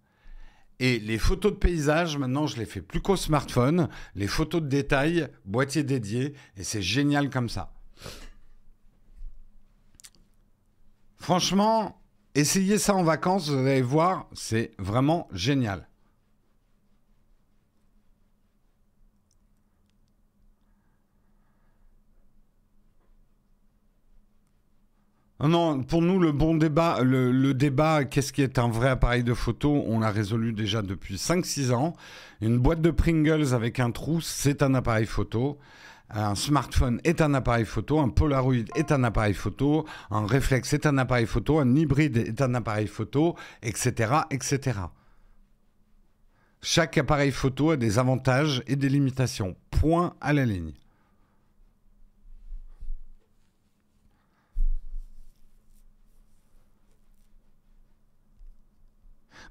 Et les photos de paysage, maintenant, je les fais plus qu'au smartphone. Les photos de détail, boîtier dédié, et c'est génial comme ça. Franchement, essayez ça en vacances, vous allez voir, c'est vraiment génial. Non, pour nous, le bon débat, le débat, qu'est-ce qui est un vrai appareil de photo, on l'a résolu déjà depuis 5-6 ans. Une boîte de Pringles avec un trou, c'est un appareil photo. Un smartphone est un appareil photo, un Polaroid est un appareil photo, un réflexe est un appareil photo, un hybride est un appareil photo, etc., etc. Chaque appareil photo a des avantages et des limitations. Point à la ligne.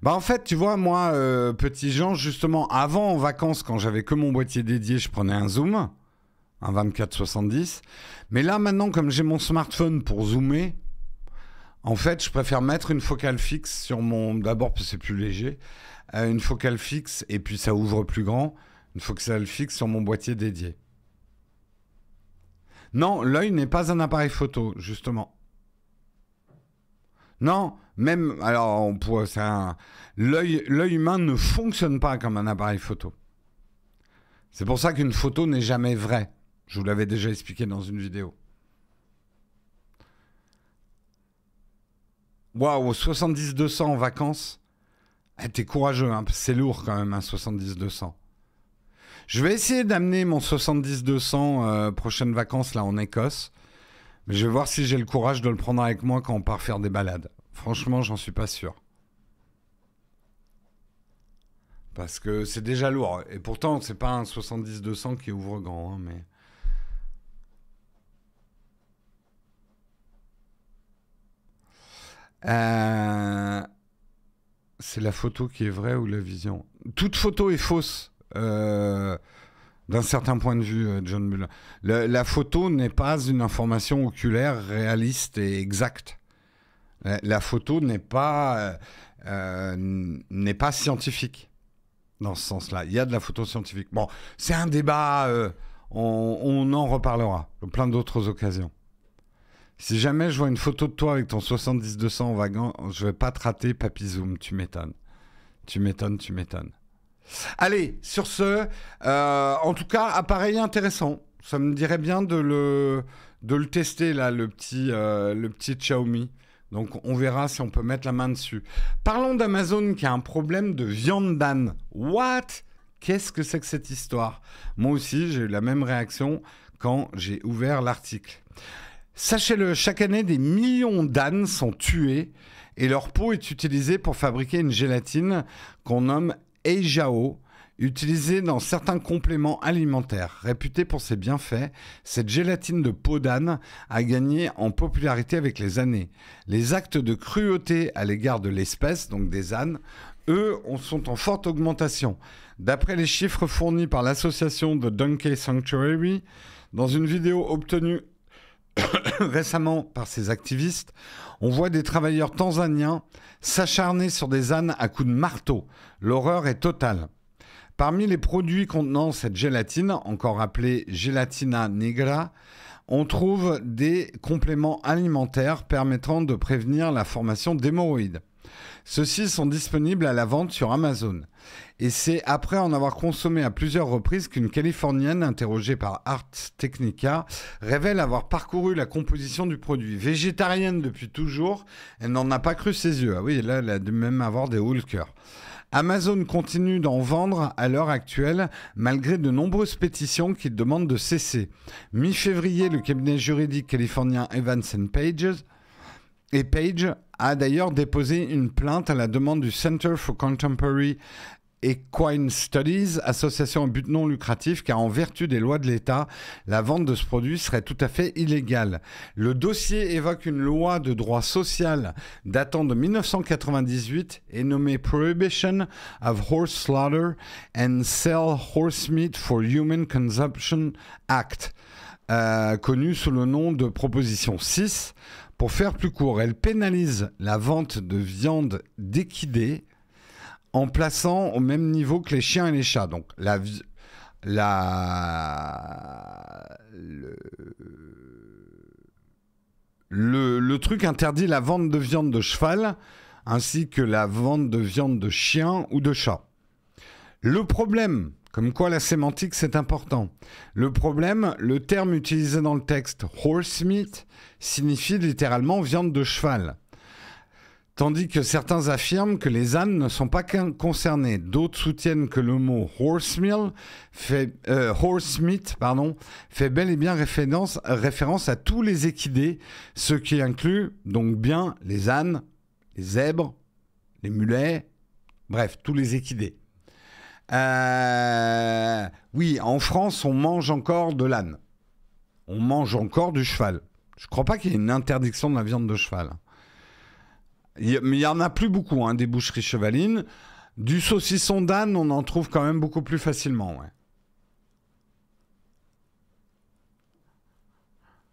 Bah en fait, tu vois, moi, petit Jean, justement, avant en vacances, quand j'avais que mon boîtier dédié, je prenais un zoom, un 24-70. Mais là, maintenant, comme j'ai mon smartphone pour zoomer, en fait, je préfère mettre une focale fixe sur mon... D'abord, parce que c'est plus léger. Une focale fixe, et puis ça ouvre plus grand. Une focale fixe sur mon boîtier dédié. Non, l'œil n'est pas un appareil photo, justement. Non, même... Alors, on pourrait... L'œil humain ne fonctionne pas comme un appareil photo. C'est pour ça qu'une photo n'est jamais vraie. Je vous l'avais déjà expliqué dans une vidéo. Waouh, 70-200 en vacances. T'es courageux, hein, c'est lourd quand même, un 70-200. Je vais essayer d'amener mon 70-200 prochaines vacances là en Écosse. Mais je vais voir si j'ai le courage de le prendre avec moi quand on part faire des balades. Franchement, j'en suis pas sûr. Parce que c'est déjà lourd. Et pourtant, c'est pas un 70-200 qui ouvre grand, hein, mais... C'est la photo qui est vraie ou la vision? Toute photo est fausse, d'un certain point de vue, John Muller. La photo n'est pas une information oculaire réaliste et exacte. La photo n'est pas scientifique, dans ce sens-là. Il y a de la photo scientifique. Bon, c'est un débat, on en reparlera, plein d'autres occasions. Si jamais je vois une photo de toi avec ton 70-200 en wagon, je vais pas te rater, Papy Zoom, tu m'étonnes. Tu m'étonnes. Allez, sur ce, en tout cas, appareil intéressant. Ça me dirait bien de le tester, là, le petit Xiaomi. Donc, on verra si on peut mettre la main dessus. Parlons d'Amazon qui a un problème de viande d'âne. What? Qu'est-ce que c'est que cette histoire? Moi aussi, j'ai eu la même réaction quand j'ai ouvert l'article. Sachez-le, chaque année, des millions d'ânes sont tués et leur peau est utilisée pour fabriquer une gélatine qu'on nomme Eijao, utilisée dans certains compléments alimentaires. Réputée pour ses bienfaits, cette gélatine de peau d'âne a gagné en popularité avec les années. Les actes de cruauté à l'égard de l'espèce, donc des ânes, eux, sont en forte augmentation. D'après les chiffres fournis par l'association The Donkey Sanctuary, dans une vidéo obtenue récemment par ces activistes, on voit des travailleurs tanzaniens s'acharner sur des ânes à coups de marteau. L'horreur est totale. Parmi les produits contenant cette gélatine, encore appelée gelatina nigra, on trouve des compléments alimentaires permettant de prévenir la formation d'hémorroïdes. Ceux-ci sont disponibles à la vente sur Amazon. Et c'est après en avoir consommé à plusieurs reprises qu'une Californienne interrogée par Ars Technica révèle avoir parcouru la composition du produit. Végétarienne depuis toujours, elle n'en a pas cru ses yeux. Ah oui, là, elle a dû même avoir des hauts le cœur. Amazon continue d'en vendre à l'heure actuelle, malgré de nombreuses pétitions qui demandent de cesser. Mi-février, le cabinet juridique californien Evans Page a d'ailleurs déposé une plainte à la demande du Center for Contemporary Equine Studies, association à but non lucratif, car en vertu des lois de l'État, la vente de ce produit serait tout à fait illégale. Le dossier évoque une loi de droit social datant de 1998 et nommée Prohibition of Horse Slaughter and Sell Horse Meat for Human Consumption Act, connue sous le nom de Proposition 6. Pour faire plus court, elle pénalise la vente de viande d'équidés en plaçant au même niveau que les chiens et les chats. Donc le truc interdit la vente de viande de cheval ainsi que la vente de viande de chien ou de chat. Le problème, comme quoi la sémantique c'est important, le problème, le terme utilisé dans le texte horse meat signifie littéralement viande de cheval. Tandis que certains affirment que les ânes ne sont pas concernés. D'autres soutiennent que le mot horse meat fait bel et bien référence à tous les équidés, ce qui inclut donc bien les ânes, les zèbres, les mulets, bref, tous les équidés. Oui, en France, on mange encore de l'âne. On mange encore du cheval. Je ne crois pas qu'il y ait une interdiction de la viande de cheval. Mais il n'y en a plus beaucoup, hein, des boucheries chevalines. Du saucisson d'âne, on en trouve quand même beaucoup plus facilement. Ouais.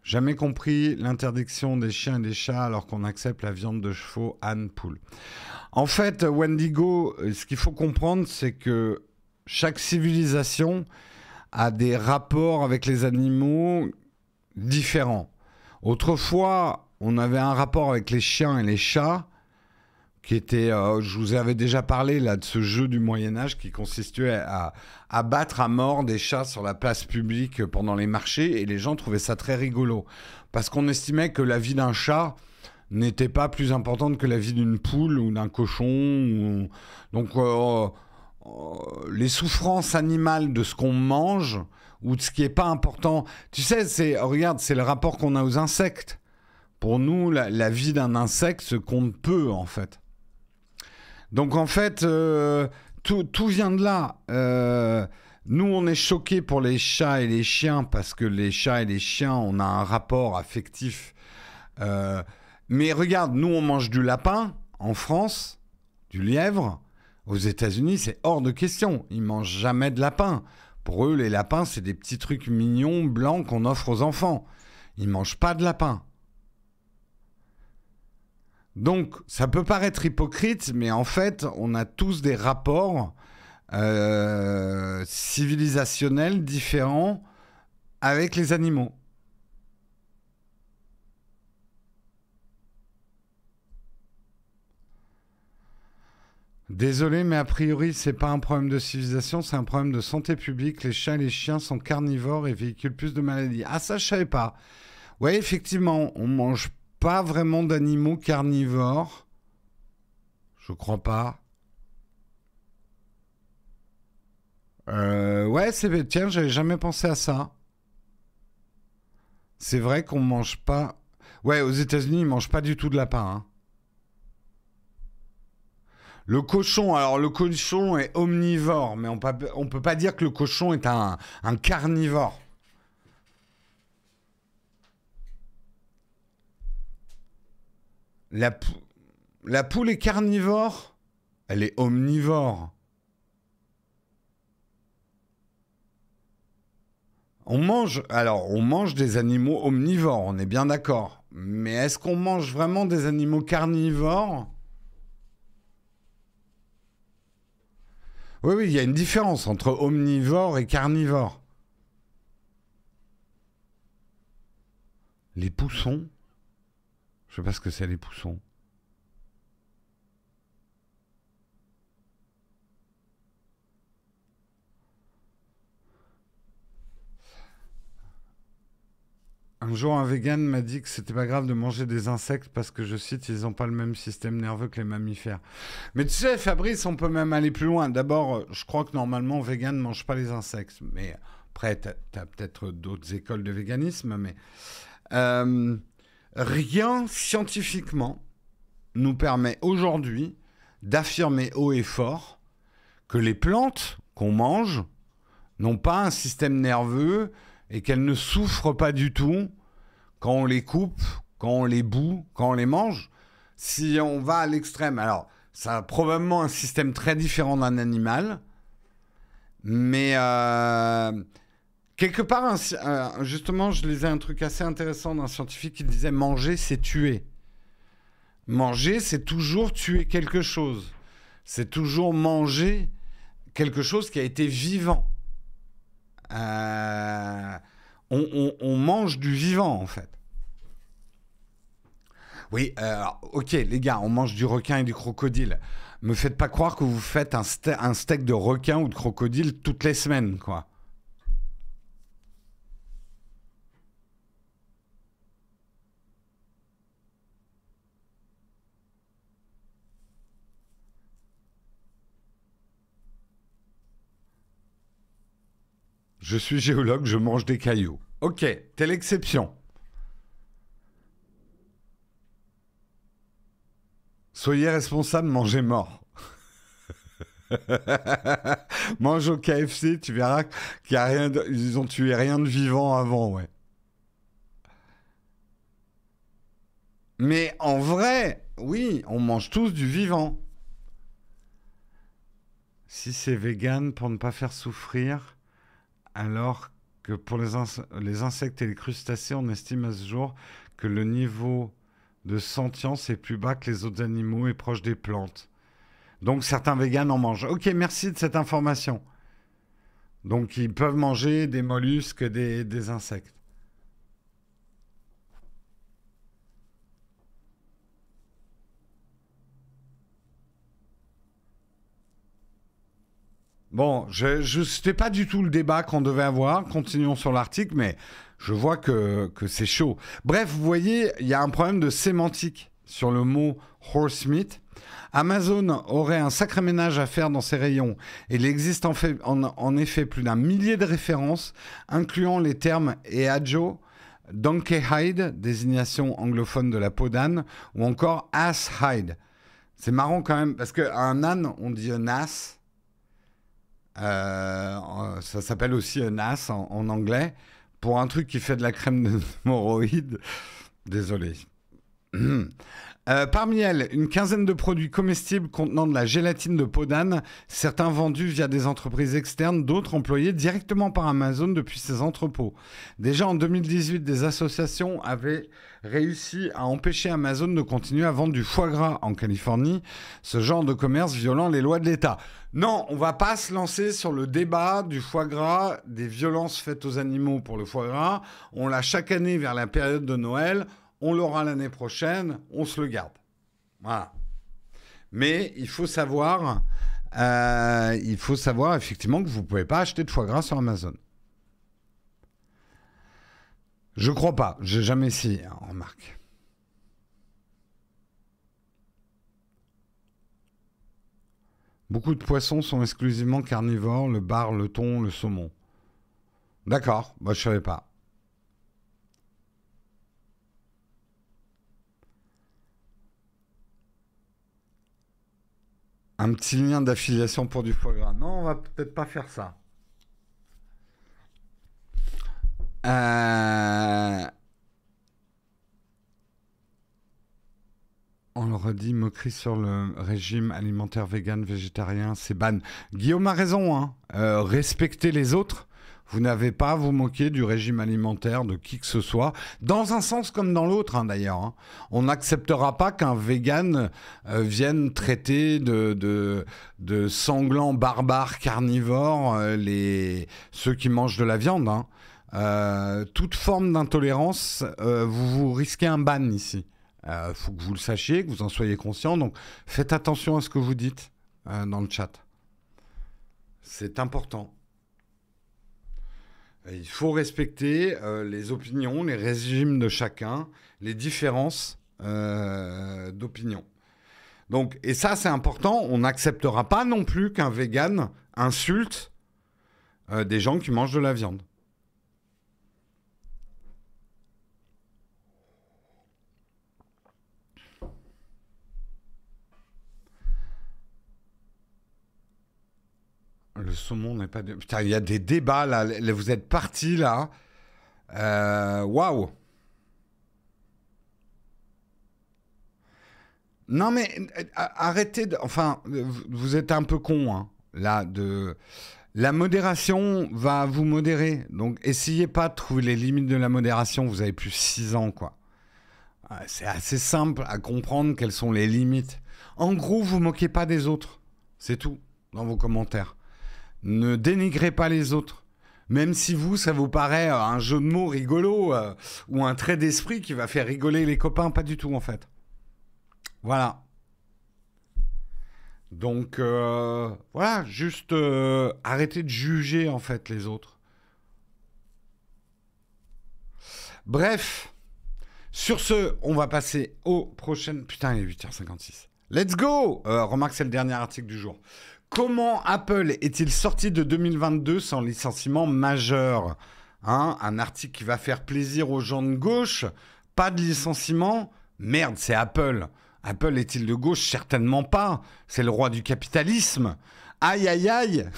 Jamais compris l'interdiction des chiens et des chats alors qu'on accepte la viande de chevaux, âne, poule. En fait, Wendigo, ce qu'il faut comprendre, c'est que chaque civilisation a des rapports avec les animaux différents. Autrefois, on avait un rapport avec les chiens et les chats qui était, je vous avais déjà parlé là de ce jeu du Moyen-Âge qui consistait à battre à mort des chats sur la place publique pendant les marchés, et les gens trouvaient ça très rigolo parce qu'on estimait que la vie d'un chat n'était pas plus importante que la vie d'une poule ou d'un cochon. Donc les souffrances animales de ce qu'on mange ou de ce qui n'est pas important, tu sais, regarde, c'est le rapport qu'on a aux insectes. Pour nous, la vie d'un insecte se compte peu, en fait. Donc, en fait, tout vient de là. Nous, on est choqués pour les chats et les chiens parce que les chats et les chiens, on a un rapport affectif. Mais regarde, nous, on mange du lapin en France, du lièvre. Aux États-Unis, c'est hors de question. Ils mangent jamais de lapin. Pour eux, les lapins, c'est des petits trucs mignons, blancs qu'on offre aux enfants. Ils mangent pas de lapin. Donc, ça peut paraître hypocrite, mais en fait, on a tous des rapports civilisationnels différents avec les animaux. Désolé, mais a priori, c'est pas un problème de civilisation, c'est un problème de santé publique. Les chats et les chiens sont carnivores et véhiculent plus de maladies. Ah, ça, je savais pas. Ouais, effectivement, on mange pas vraiment d'animaux carnivores. Je crois pas. Ouais, tiens, j'avais jamais pensé à ça. C'est vrai qu'on mange pas. Ouais, aux États-Unis, ils mangent pas du tout de lapin. Hein. Le cochon est omnivore, mais on peut pas dire que le cochon est un carnivore. La poule est carnivore, elle est omnivore. On mange des animaux omnivores, on est bien d'accord. Mais est-ce qu'on mange vraiment des animaux carnivores ? Oui, oui, il y a une différence entre omnivore et carnivore. Les poussons? Je sais pas ce que c'est les poussons. Un jour, un vegan m'a dit que c'était pas grave de manger des insectes parce que, je cite, ils n'ont pas le même système nerveux que les mammifères. Mais tu sais, Fabrice, on peut même aller plus loin. D'abord, je crois que normalement, vegan ne mange pas les insectes. Mais après, t'as peut-être d'autres écoles de véganisme. Mais rien scientifiquement nous permet aujourd'hui d'affirmer haut et fort que les plantes qu'on mange n'ont pas un système nerveux et qu'elles ne souffrent pas du tout quand on les coupe, quand on les bout, quand on les mange. Si on va à l'extrême, alors ça a probablement un système très différent d'un animal, mais quelque part, justement, je lisais un truc assez intéressant d'un scientifique qui disait « manger, c'est tuer ». Manger, c'est toujours tuer quelque chose. C'est toujours manger quelque chose qui a été vivant. On mange du vivant, en fait. Oui, ok, les gars, on mange du requin et du crocodile. Me faites pas croire que vous faites un steak de requin ou de crocodile toutes les semaines, quoi. Je suis géologue, je mange des cailloux. Ok, telle exception. Soyez responsable, mangez mort. Mange au KFC, tu verras qu'il y a rien ils ont tué rien de vivant avant, ouais. Mais en vrai, oui, on mange tous du vivant. Si c'est vegan pour ne pas faire souffrir, alors que pour les insectes et les crustacés, on estime à ce jour que le niveau de sentience est plus bas que les autres animaux et proche des plantes. Donc certains véganes en mangent. Ok, merci de cette information. Donc ils peuvent manger des mollusques, des insectes. Bon, c'était pas du tout le débat qu'on devait avoir. Continuons sur l'article, mais je vois que c'est chaud. Bref, vous voyez, il y a un problème de sémantique sur le mot horse meat. Amazon aurait un sacré ménage à faire dans ses rayons. Il existe en effet plus d'un millier de références, incluant les termes eajo, donkey hide, désignation anglophone de la peau d'âne, ou encore ass hide. C'est marrant quand même, parce qu'un âne, on dit un ass. Ça s'appelle aussi un as en anglais. Pour un truc qui fait de la crème d'hémorroïdes, désolé. Parmi elles, une quinzaine de produits comestibles contenant de la gélatine de peau d'âne, certains vendus via des entreprises externes, d'autres employés directement par Amazon depuis ses entrepôts. Déjà en 2018, des associations avaient réussi à empêcher Amazon de continuer à vendre du foie gras en Californie, ce genre de commerce violant les lois de l'État. Non, on va pas se lancer sur le débat du foie gras, des violences faites aux animaux pour le foie gras. On l'a chaque année vers la période de Noël. On l'aura l'année prochaine, on se le garde. Voilà. Mais il faut savoir effectivement que vous ne pouvez pas acheter de foie gras sur Amazon. Je crois pas, j'ai jamais essayé, hein, remarque. Beaucoup de poissons sont exclusivement carnivores, le bar, le thon, le saumon. D'accord, moi je savais pas. Un petit lien d'affiliation pour du foie gras. Non, on va peut-être pas faire ça. On le redit, moquerie sur le régime alimentaire vegan, végétarien, c'est ban. Guillaume a raison, hein. Respecter les autres. Vous n'avez pas à vous moquer du régime alimentaire de qui que ce soit, dans un sens comme dans l'autre, hein, d'ailleurs. Hein. On n'acceptera pas qu'un vegan vienne traiter de sanglants barbares carnivores ceux qui mangent de la viande. Hein. Toute forme d'intolérance, vous risquez un ban ici. Faut que vous le sachiez, que vous en soyez conscient. Donc, faites attention à ce que vous dites dans le chat. C'est important. Il faut respecter les opinions, les régimes de chacun, les différences d'opinion. Donc, et ça, c'est important. On n'acceptera pas non plus qu'un vegan insulte des gens qui mangent de la viande. Le saumon n'est pas... Putain, il y a des débats, là. Vous êtes partis, là. Waouh. Non, mais arrêtez de... Enfin, vous êtes un peu con, hein, là, de... La modération va vous modérer. Donc, essayez pas de trouver les limites de la modération. Vous avez plus 6 ans, quoi. C'est assez simple à comprendre quelles sont les limites. En gros, vous moquez pas des autres. C'est tout, dans vos commentaires. Ne dénigrez pas les autres. Même si vous, ça vous paraît un jeu de mots rigolo ou un trait d'esprit qui va faire rigoler les copains, pas du tout en fait. Voilà. Donc, voilà, juste arrêtez de juger en fait les autres. Bref, sur ce, on va passer aux prochaines... Putain, il est 8h56. Let's go. Remarque, c'est le dernier article du jour. Comment Apple est-il sorti de 2022 sans licenciement majeur, hein? Un article qui va faire plaisir aux gens de gauche. Pas de licenciement? Merde, c'est Apple. Apple est-il de gauche? Certainement pas. C'est le roi du capitalisme. Aïe, aïe, aïe.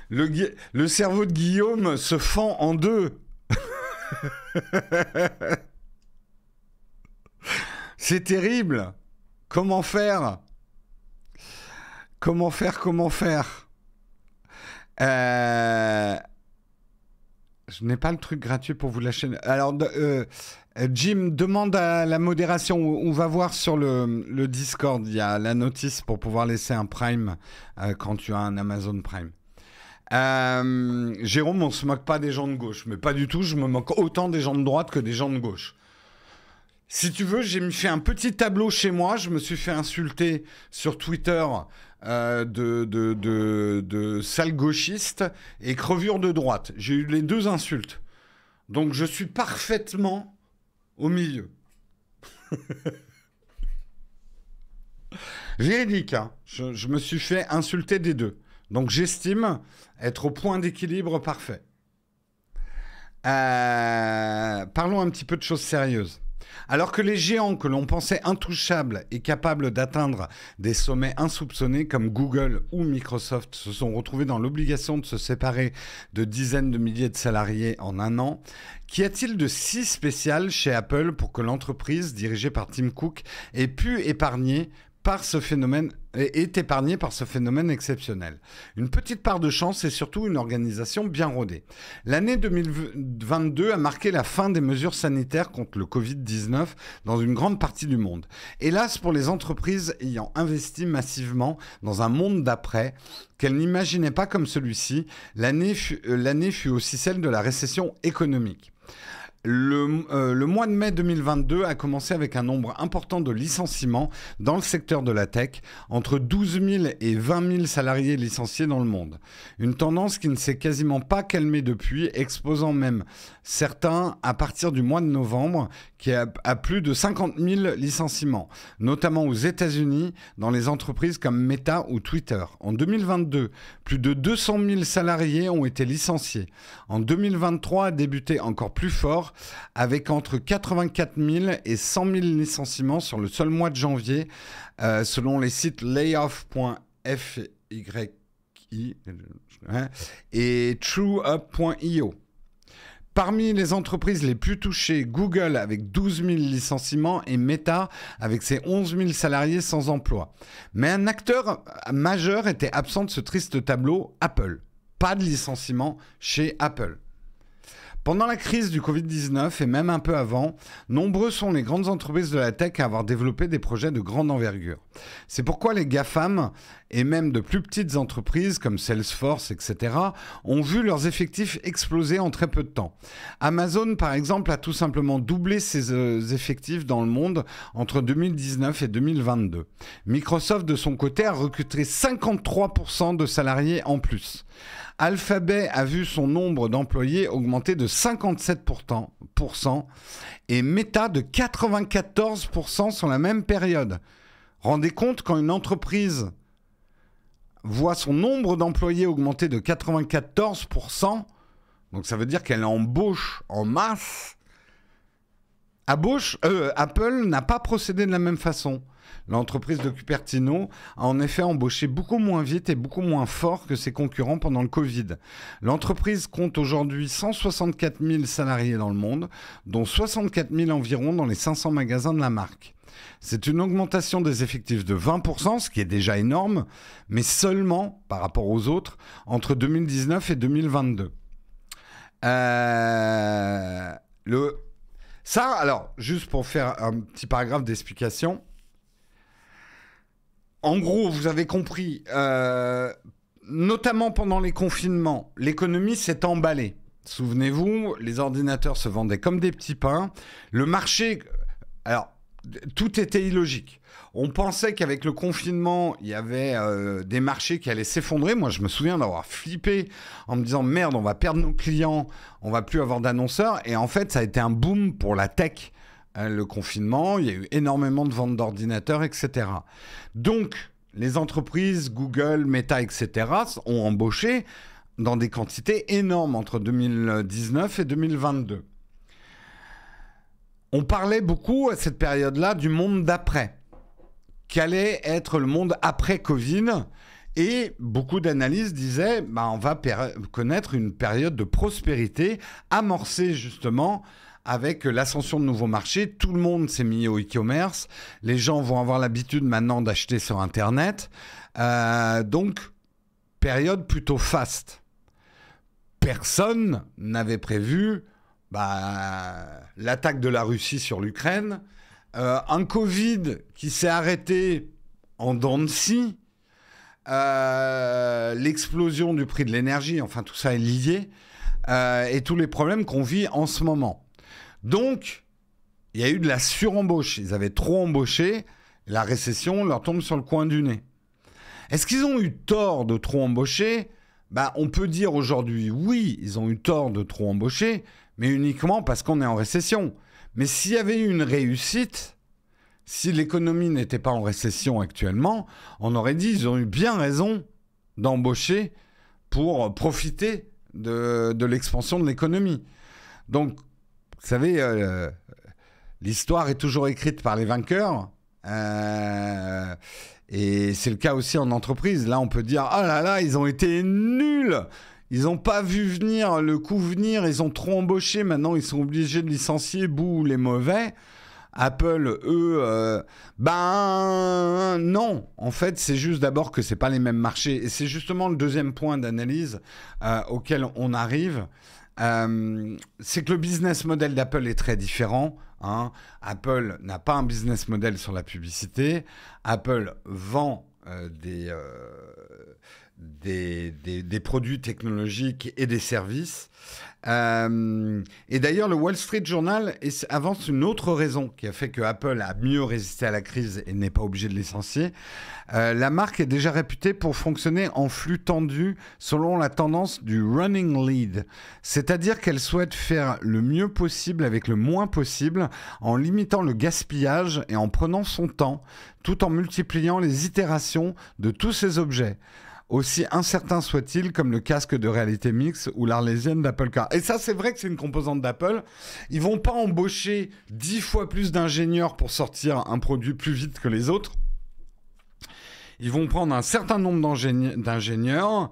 Le cerveau de Guillaume se fend en deux. C'est terrible. Comment faire? Comment faire? Je n'ai pas le truc gratuit pour vous lâcher. Alors, Jim, demande à la modération. On va voir sur le Discord. Il y a la notice pour pouvoir laisser un Prime quand tu as un Amazon Prime. Jérôme, on se moque pas des gens de gauche. Mais pas du tout. Je me moque autant des gens de droite que des gens de gauche. Si tu veux, j'ai fait un petit tableau chez moi. Je me suis fait insulter sur Twitter de sale gauchiste et crevure de droite. J'ai eu les deux insultes. Donc je suis parfaitement au milieu. Véridique, hein. Je me suis fait insulter des deux. Donc j'estime être au point d'équilibre parfait. Parlons un petit peu de choses sérieuses. Alors que les géants que l'on pensait intouchables et capables d'atteindre des sommets insoupçonnés comme Google ou Microsoft se sont retrouvés dans l'obligation de se séparer de dizaines de milliers de salariés en un an, qu'y a-t-il de si spécial chez Apple pour que l'entreprise dirigée par Tim Cook ait pu épargner par ce phénomène exceptionnel. Une petite part de chance et surtout une organisation bien rodée. L'année 2022 a marqué la fin des mesures sanitaires contre le Covid-19 dans une grande partie du monde. Hélas, pour les entreprises ayant investi massivement dans un monde d'après, qu'elles n'imaginaient pas comme celui-ci, l'année fut aussi celle de la récession économique. Le mois de mai 2022 a commencé avec un nombre important de licenciements dans le secteur de la tech, entre 12 000 et 20 000 salariés licenciés dans le monde. Une tendance qui ne s'est quasiment pas calmée depuis, exposant même certains à partir du mois de novembre, qui a plus de 50 000 licenciements, notamment aux États-Unis, dans les entreprises comme Meta ou Twitter. En 2022, plus de 200 000 salariés ont été licenciés. En 2023 a débuté encore plus fort, avec entre 84 000 et 100 000 licenciements sur le seul mois de janvier, selon les sites layoff.fyi et trueup.io. Parmi les entreprises les plus touchées, Google avec 12 000 licenciements et Meta avec ses 11 000 salariés sans emploi. Mais un acteur majeur était absent de ce triste tableau, Apple. Pas de licenciement chez Apple. Pendant la crise du Covid-19 et même un peu avant, nombreux sont les grandes entreprises de la tech à avoir développé des projets de grande envergure. C'est pourquoi les GAFAM et même de plus petites entreprises comme Salesforce, etc., ont vu leurs effectifs exploser en très peu de temps. Amazon, par exemple, a tout simplement doublé ses effectifs dans le monde entre 2019 et 2022. Microsoft, de son côté, a recruté 53% de salariés en plus. Alphabet a vu son nombre d'employés augmenter de 57% et Meta de 94% sur la même période. Rendez compte, quand une entreprise voit son nombre d'employés augmenter de 94%, donc ça veut dire qu'elle embauche en masse. Apple n'a pas procédé de la même façon. L'entreprise de Cupertino a en effet embauché beaucoup moins vite et beaucoup moins fort que ses concurrents pendant le Covid. L'entreprise compte aujourd'hui 164 000 salariés dans le monde, dont 64 000 environ dans les 500 magasins de la marque. C'est une augmentation des effectifs de 20%, ce qui est déjà énorme, mais seulement, par rapport aux autres, entre 2019 et 2022. Alors, juste pour faire un petit paragraphe d'explication. En gros, vous avez compris, notamment pendant les confinements, l'économie s'est emballée. Souvenez-vous, les ordinateurs se vendaient comme des petits pains. Le marché... Alors, tout était illogique. On pensait qu'avec le confinement, il y avait des marchés qui allaient s'effondrer. Moi, je me souviens d'avoir flippé en me disant « Merde, on va perdre nos clients, on va plus avoir d'annonceurs ». Et en fait, ça a été un boom pour la tech. Le confinement, il y a eu énormément de ventes d'ordinateurs, etc. Donc, les entreprises, Google, Meta, etc., ont embauché dans des quantités énormes entre 2019 et 2022. On parlait beaucoup à cette période-là du monde d'après. Qu'allait être le monde après Covid ? Et beaucoup d'analyses disaient on va connaître une période de prospérité amorcée justement avec l'ascension de nouveaux marchés. Tout le monde s'est mis au e-commerce. Les gens vont avoir l'habitude maintenant d'acheter sur Internet. Donc, période plutôt faste. Personne n'avait prévu l'attaque de la Russie sur l'Ukraine, un Covid qui s'est arrêté en dents de scie, l'explosion du prix de l'énergie, enfin tout ça est lié, et tous les problèmes qu'on vit en ce moment. Donc, il y a eu de la surembauche. Ils avaient trop embauché, la récession leur tombe sur le coin du nez. Est-ce qu'ils ont eu tort de trop embaucher ? On peut dire aujourd'hui, oui, ils ont eu tort de trop embaucher, mais uniquement parce qu'on est en récession. Mais s'il y avait eu une réussite, si l'économie n'était pas en récession actuellement, on aurait dit qu'ils ont eu bien raison d'embaucher pour profiter de l'expansion de l'économie. Donc, vous savez, l'histoire est toujours écrite par les vainqueurs. Et c'est le cas aussi en entreprise. Là, on peut dire « Ah là là, ils ont été nuls ! Ils n'ont pas vu venir le coup venir, ils ont trop embauché, maintenant ils sont obligés de licencier, bouh, les mauvais. » Apple, eux, non. En fait, c'est juste d'abord que ce n'est pas les mêmes marchés. Et c'est justement le deuxième point d'analyse auquel on arrive. C'est que le business model d'Apple est très différent. Apple n'a pas un business model sur la publicité. Apple vend des produits technologiques et des services. Et d'ailleurs, le Wall Street Journal avance une autre raison qui a fait que Apple a mieux résisté à la crise et n'est pas obligé de licencier. La marque est déjà réputée pour fonctionner en flux tendu selon la tendance du running lead. C'est-à-dire qu'elle souhaite faire le mieux possible avec le moins possible en limitant le gaspillage et en prenant son temps, tout en multipliant les itérations de tous ces objets. Aussi incertain soit-il, comme le casque de réalité mixte ou l'Arlésienne d'Apple Car. Et ça, c'est vrai que c'est une composante d'Apple. Ils vont pas embaucher 10 fois plus d'ingénieurs pour sortir un produit plus vite que les autres. Ils vont prendre un certain nombre d'ingénieurs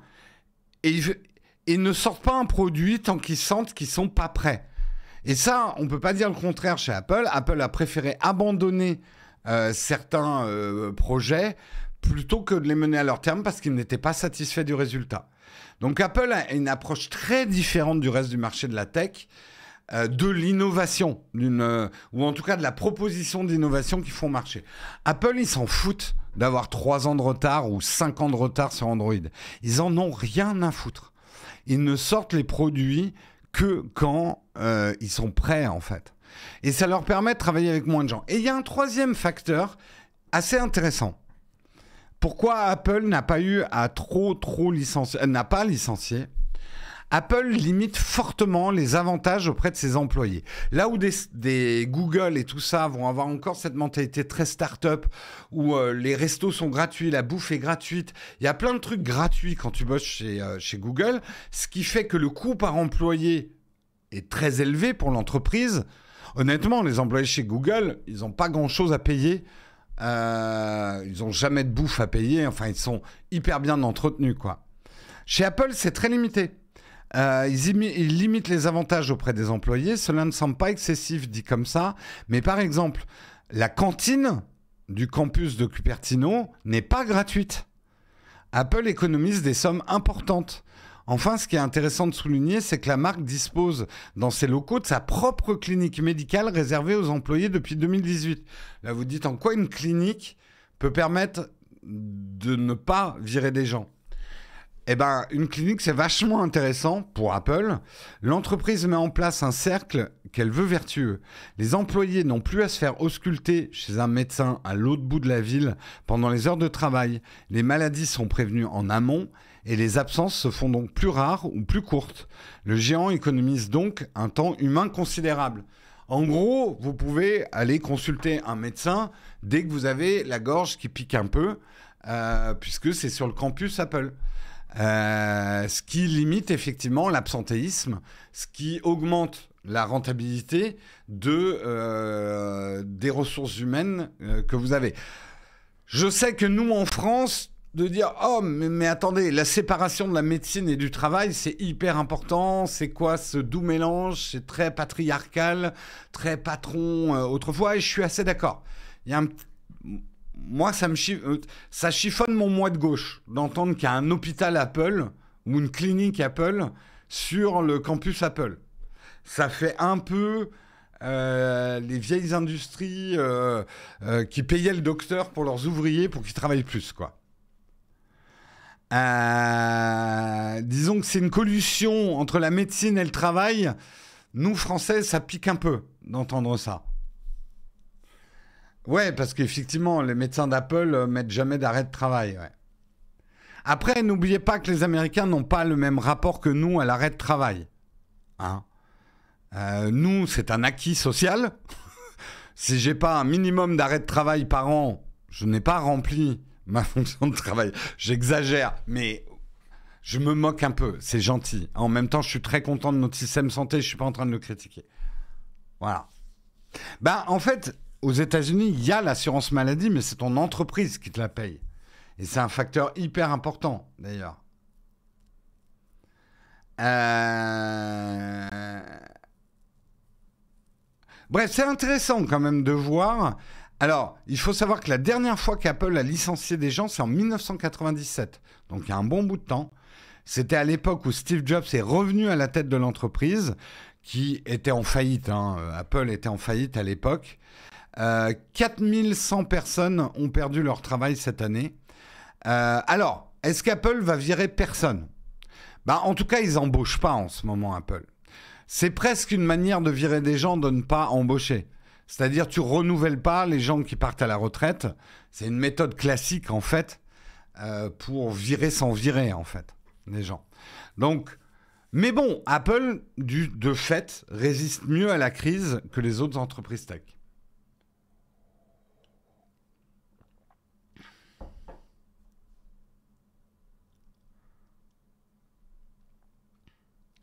et ne sortent pas un produit tant qu'ils sentent qu'ils sont pas prêts. Et ça, on peut pas dire le contraire chez Apple. Apple a préféré abandonner certains projets plutôt que de les mener à leur terme parce qu'ils n'étaient pas satisfaits du résultat. Donc Apple a une approche très différente du reste du marché de la tech, de l'innovation, ou en tout cas de la proposition d'innovation qui font marcher. Apple, ils s'en foutent d'avoir 3 ans de retard ou 5 ans de retard sur Android. Ils en ont rien à foutre. Ils ne sortent les produits que quand ils sont prêts, en fait. Et ça leur permet de travailler avec moins de gens. Et il y a un troisième facteur assez intéressant. Pourquoi Apple n'a pas eu à trop licencier, n'a pas licencié? Apple limite fortement les avantages auprès de ses employés. Là où des Google et tout ça vont avoir encore cette mentalité très start-up, où les restos sont gratuits, la bouffe est gratuite, il y a plein de trucs gratuits quand tu bosses chez Google, ce qui fait que le coût par employé est très élevé pour l'entreprise. Honnêtement, les employés chez Google, ils n'ont pas grand-chose à payer. Ils n'ont jamais de bouffe à payer. Enfin, ils sont hyper bien entretenus, quoi. Chez Apple, c'est très limité. Ils limitent les avantages auprès des employés. Cela ne semble pas excessif dit comme ça. Mais par exemple, la cantine du campus de Cupertino n'est pas gratuite. Apple économise des sommes importantes. Enfin, ce qui est intéressant de souligner, c'est que la marque dispose dans ses locaux de sa propre clinique médicale réservée aux employés depuis 2018. Là, vous dites en quoi une clinique peut permettre de ne pas virer des gens? Eh bien, une clinique, c'est vachement intéressant pour Apple. L'entreprise met en place un cercle qu'elle veut vertueux. Les employés n'ont plus à se faire ausculter chez un médecin à l'autre bout de la ville pendant les heures de travail. Les maladies sont prévenues en amont et les absences se font donc plus rares ou plus courtes. Le géant économise donc un temps humain considérable. En gros, vous pouvez aller consulter un médecin dès que vous avez la gorge qui pique un peu, puisque c'est sur le campus Apple. Ce qui limite effectivement l'absentéisme, ce qui augmente la rentabilité des ressources humaines que vous avez. Je sais que nous, en France, de dire « Oh, mais attendez, la séparation de la médecine et du travail, c'est hyper important. C'est quoi ce doux mélange? C'est très patriarcal, très patron autrefois. » Et je suis assez d'accord. Il y a moi, ça chiffonne mon moi de gauche d'entendre qu'il y a un hôpital Apple ou une clinique Apple sur le campus Apple. Ça fait un peu les vieilles industries qui payaient le docteur pour leurs ouvriers pour qu'ils travaillent plus, quoi. Disons que c'est une collusion entre la médecine et le travail. Nous, Français, ça pique un peu d'entendre ça. Ouais, parce qu'effectivement, les médecins d'Apple mettent jamais d'arrêt de travail. Ouais. Après, n'oubliez pas que les Américains n'ont pas le même rapport que nous à l'arrêt de travail. Hein? Nous, c'est un acquis social. Si j'ai pas un minimum d'arrêt de travail par an, je n'ai pas rempli ma fonction de travail. J'exagère, mais je me moque un peu. C'est gentil. En même temps, je suis très content de notre système santé. Je suis pas en train de le critiquer. Voilà. En fait, aux États-Unis, il y a l'assurance maladie, mais c'est ton entreprise qui te la paye. Et c'est un facteur hyper important, d'ailleurs. Bref, c'est intéressant quand même de voir. Alors, il faut savoir que la dernière fois qu'Apple a licencié des gens, c'est en 1997. Donc, il y a un bon bout de temps. C'était à l'époque où Steve Jobs est revenu à la tête de l'entreprise, qui était en faillite. Apple était en faillite à l'époque. 4100 personnes ont perdu leur travail cette année. Alors, est-ce qu'Apple va virer personne? En tout cas, ils n'embauchent pas en ce moment, Apple. C'est presque une manière de virer des gens de ne pas embaucher. C'est-à-dire, tu renouvelles pas les gens qui partent à la retraite. C'est une méthode classique, en fait, pour virer sans virer, en fait, les gens. Donc, mais bon, Apple, de fait, résiste mieux à la crise que les autres entreprises tech.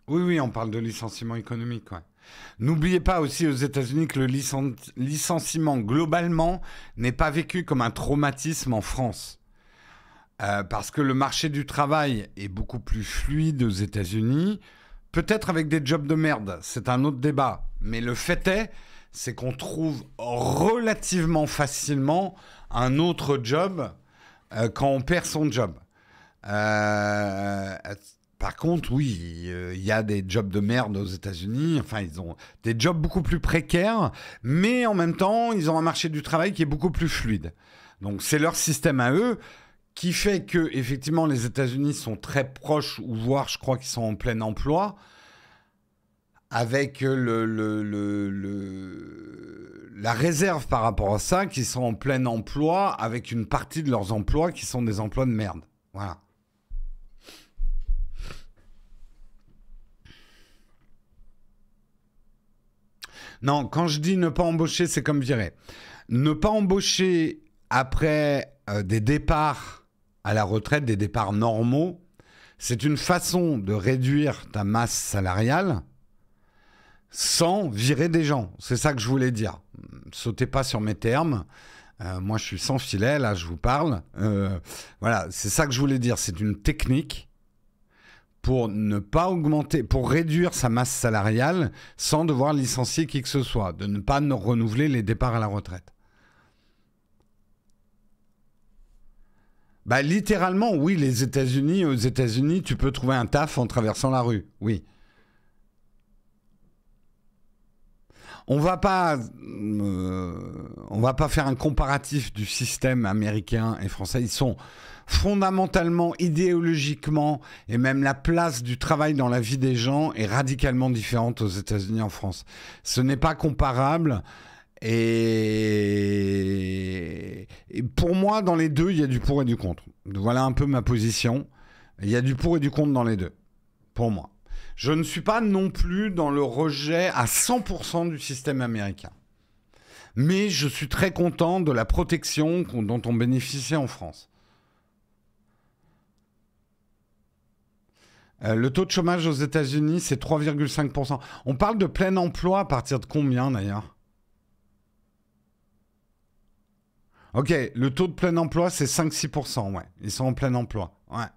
Oui, on parle de licenciement économique. Ouais. N'oubliez pas aussi aux États-Unis que le licenciement, globalement, n'est pas vécu comme un traumatisme en France. Parce que le marché du travail est beaucoup plus fluide aux États-Unis, peut-être avec des jobs de merde, c'est un autre débat. Mais le fait c'est qu'on trouve relativement facilement un autre job quand on perd son job. Par contre, oui, il y a des jobs de merde aux États-Unis. Enfin, ils ont des jobs beaucoup plus précaires, mais en même temps, ils ont un marché du travail qui est beaucoup plus fluide. Donc, c'est leur système à eux qui fait que, effectivement, les États-Unis sont très proches, ou voire, je crois qu'ils sont en plein emploi, avec la réserve par rapport à ça, qui sont en plein emploi, avec une partie de leurs emplois qui sont des emplois de merde. Voilà. Non, quand je dis ne pas embaucher, c'est comme virer. Ne pas embaucher après des départs à la retraite, des départs normaux, c'est une façon de réduire ta masse salariale sans virer des gens. C'est ça que je voulais dire. Sautez pas sur mes termes. Moi, je suis sans filet, là, je vous parle. Voilà, c'est ça que je voulais dire. C'est une technique pour ne pas augmenter, pour réduire sa masse salariale sans devoir licencier qui que ce soit, de ne pas renouveler les départs à la retraite. Bah, littéralement, oui, aux États-Unis, tu peux trouver un taf en traversant la rue, oui. On va pas faire un comparatif du système américain et français. Ils sont fondamentalement, idéologiquement, et même la place du travail dans la vie des gens est radicalement différente aux États-Unis et en France. Ce n'est pas comparable. Et pour moi, dans les deux, il y a du pour et du contre. Voilà un peu ma position. Il y a du pour et du contre dans les deux, pour moi. Je ne suis pas non plus dans le rejet à 100% du système américain. Mais je suis très content de la protection dont on bénéficie en France. Le taux de chômage aux États-Unis, c'est 3,5%. On parle de plein emploi à partir de combien d'ailleurs ? Ok, le taux de plein emploi, c'est 5-6%, ouais. Ils sont en plein emploi, ouais.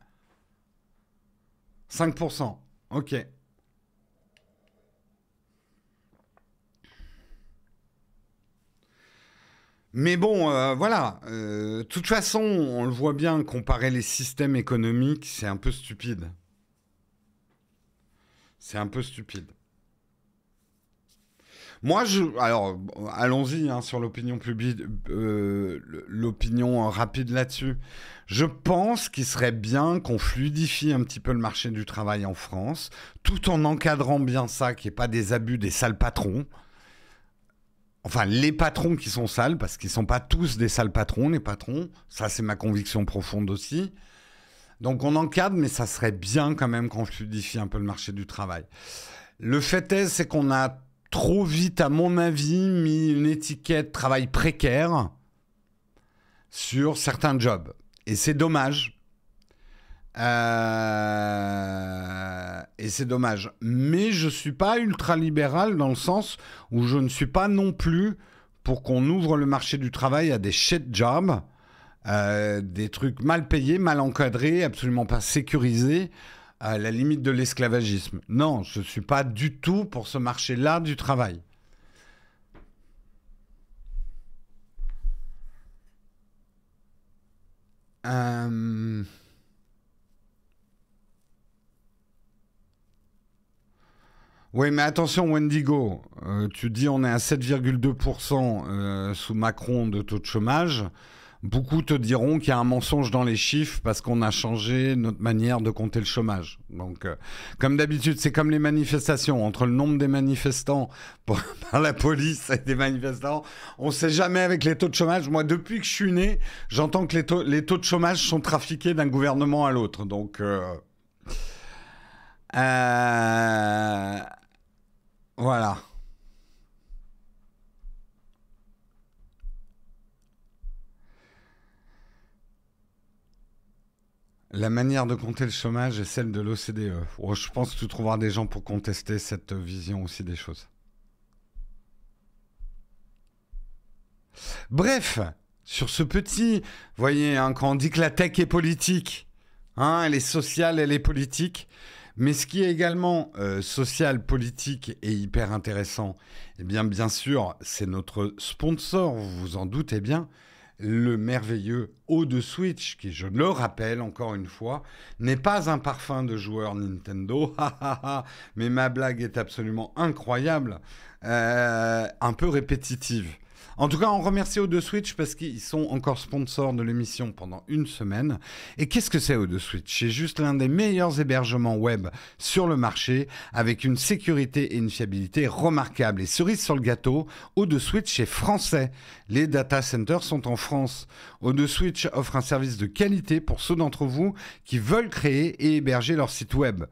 5%, ok. Mais bon, voilà. De toute façon, on le voit bien, comparer les systèmes économiques, c'est un peu stupide. C'est un peu stupide. Moi, alors, allons-y sur l'opinion publique, l'opinion rapide là-dessus. Je pense qu'il serait bien qu'on fluidifie un petit peu le marché du travail en France, tout en encadrant bien ça, qu'il n'y ait pas des abus des sales patrons. Enfin, les patrons qui sont sales, parce qu'ils ne sont pas tous des sales patrons, les patrons. Ça, c'est ma conviction profonde aussi. Donc, on encadre, mais ça serait bien quand même qu'on fluidifie un peu le marché du travail. Le fait est, c'est qu'on a trop vite, à mon avis, mis une étiquette travail précaire sur certains jobs. Et c'est dommage. Et c'est dommage. Mais je ne suis pas ultra-libéral dans le sens où je ne suis pas non plus pour qu'on ouvre le marché du travail à des shit jobs, des trucs mal payés, mal encadrés, absolument pas sécurisés, à la limite de l'esclavagisme. Non, je ne suis pas du tout pour ce marché-là du travail. Oui, mais attention, Wendigo, tu dis on est à 7,2% sous Macron de taux de chômage. Beaucoup te diront qu'il y a un mensonge dans les chiffres parce qu'on a changé notre manière de compter le chômage. Donc, comme d'habitude, c'est comme les manifestations. Entre le nombre des manifestants par la police et des manifestants, on ne sait jamais avec les taux de chômage. Moi, depuis que je suis né, j'entends que les taux de chômage sont trafiqués d'un gouvernement à l'autre. Donc, voilà. La manière de compter le chômage est celle de l'OCDE. Oh, je pense que tu trouveras des gens pour contester cette vision aussi des choses. Bref, sur ce petit... Vous voyez, quand on dit que la tech est politique, elle est sociale, elle est politique, mais ce qui est également social, politique et hyper intéressant, eh bien sûr, c'est notre sponsor, vous vous en doutez bien, le merveilleux Eau de Switch, qui, je le rappelle encore une fois, n'est pas un parfum de joueur Nintendo, mais ma blague est absolument incroyable, un peu répétitive. En tout cas, on remercie Eau de Switch parce qu'ils sont encore sponsors de l'émission pendant une semaine. Et qu'est-ce que c'est Eau de Switch? C'est juste l'un des meilleurs hébergements web sur le marché, avec une sécurité et une fiabilité remarquables. Et cerise sur le gâteau, Eau de Switch est français. Les data centers sont en France. Eau de Switch offre un service de qualité pour ceux d'entre vous qui veulent créer et héberger leur site web.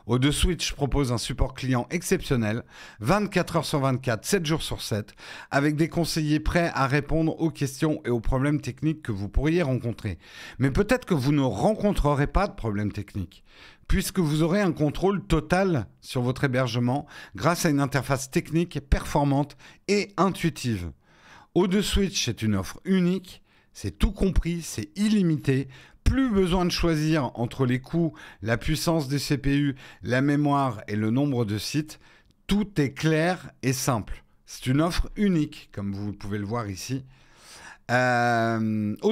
Eau de Switch propose un support client exceptionnel, 24 heures sur 24, 7 jours sur 7, avec des conseillers prêts à répondre aux questions et aux problèmes techniques que vous pourriez rencontrer. Mais peut-être que vous ne rencontrerez pas de problèmes techniques, puisque vous aurez un contrôle total sur votre hébergement grâce à une interface technique performante et intuitive. Eau de Switch, c'est une offre unique, c'est tout compris, c'est illimité. Plus besoin de choisir entre les coûts, la puissance des CPU, la mémoire et le nombre de sites. Tout est clair et simple. C'est une offre unique, comme vous pouvez le voir ici. Eau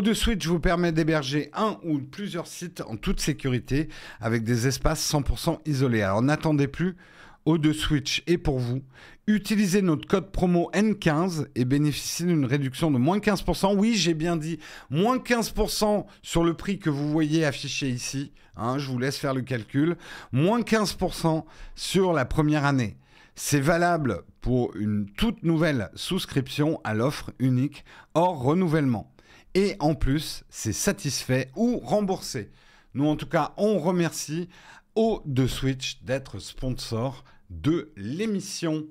de Switch vous permet d'héberger un ou plusieurs sites en toute sécurité avec des espaces 100% isolés. Alors n'attendez plus, Eau de Switch est pour vous. Utilisez notre code promo N15 et bénéficiez d'une réduction de moins 15%. Oui, j'ai bien dit, moins 15% sur le prix que vous voyez affiché ici. Je vous laisse faire le calcul. Moins 15% sur la première année. C'est valable pour une toute nouvelle souscription à l'offre unique hors renouvellement. Et en plus, c'est satisfait ou remboursé. Nous, en tout cas, on remercie Eau de Switch d'être sponsor de l'émission.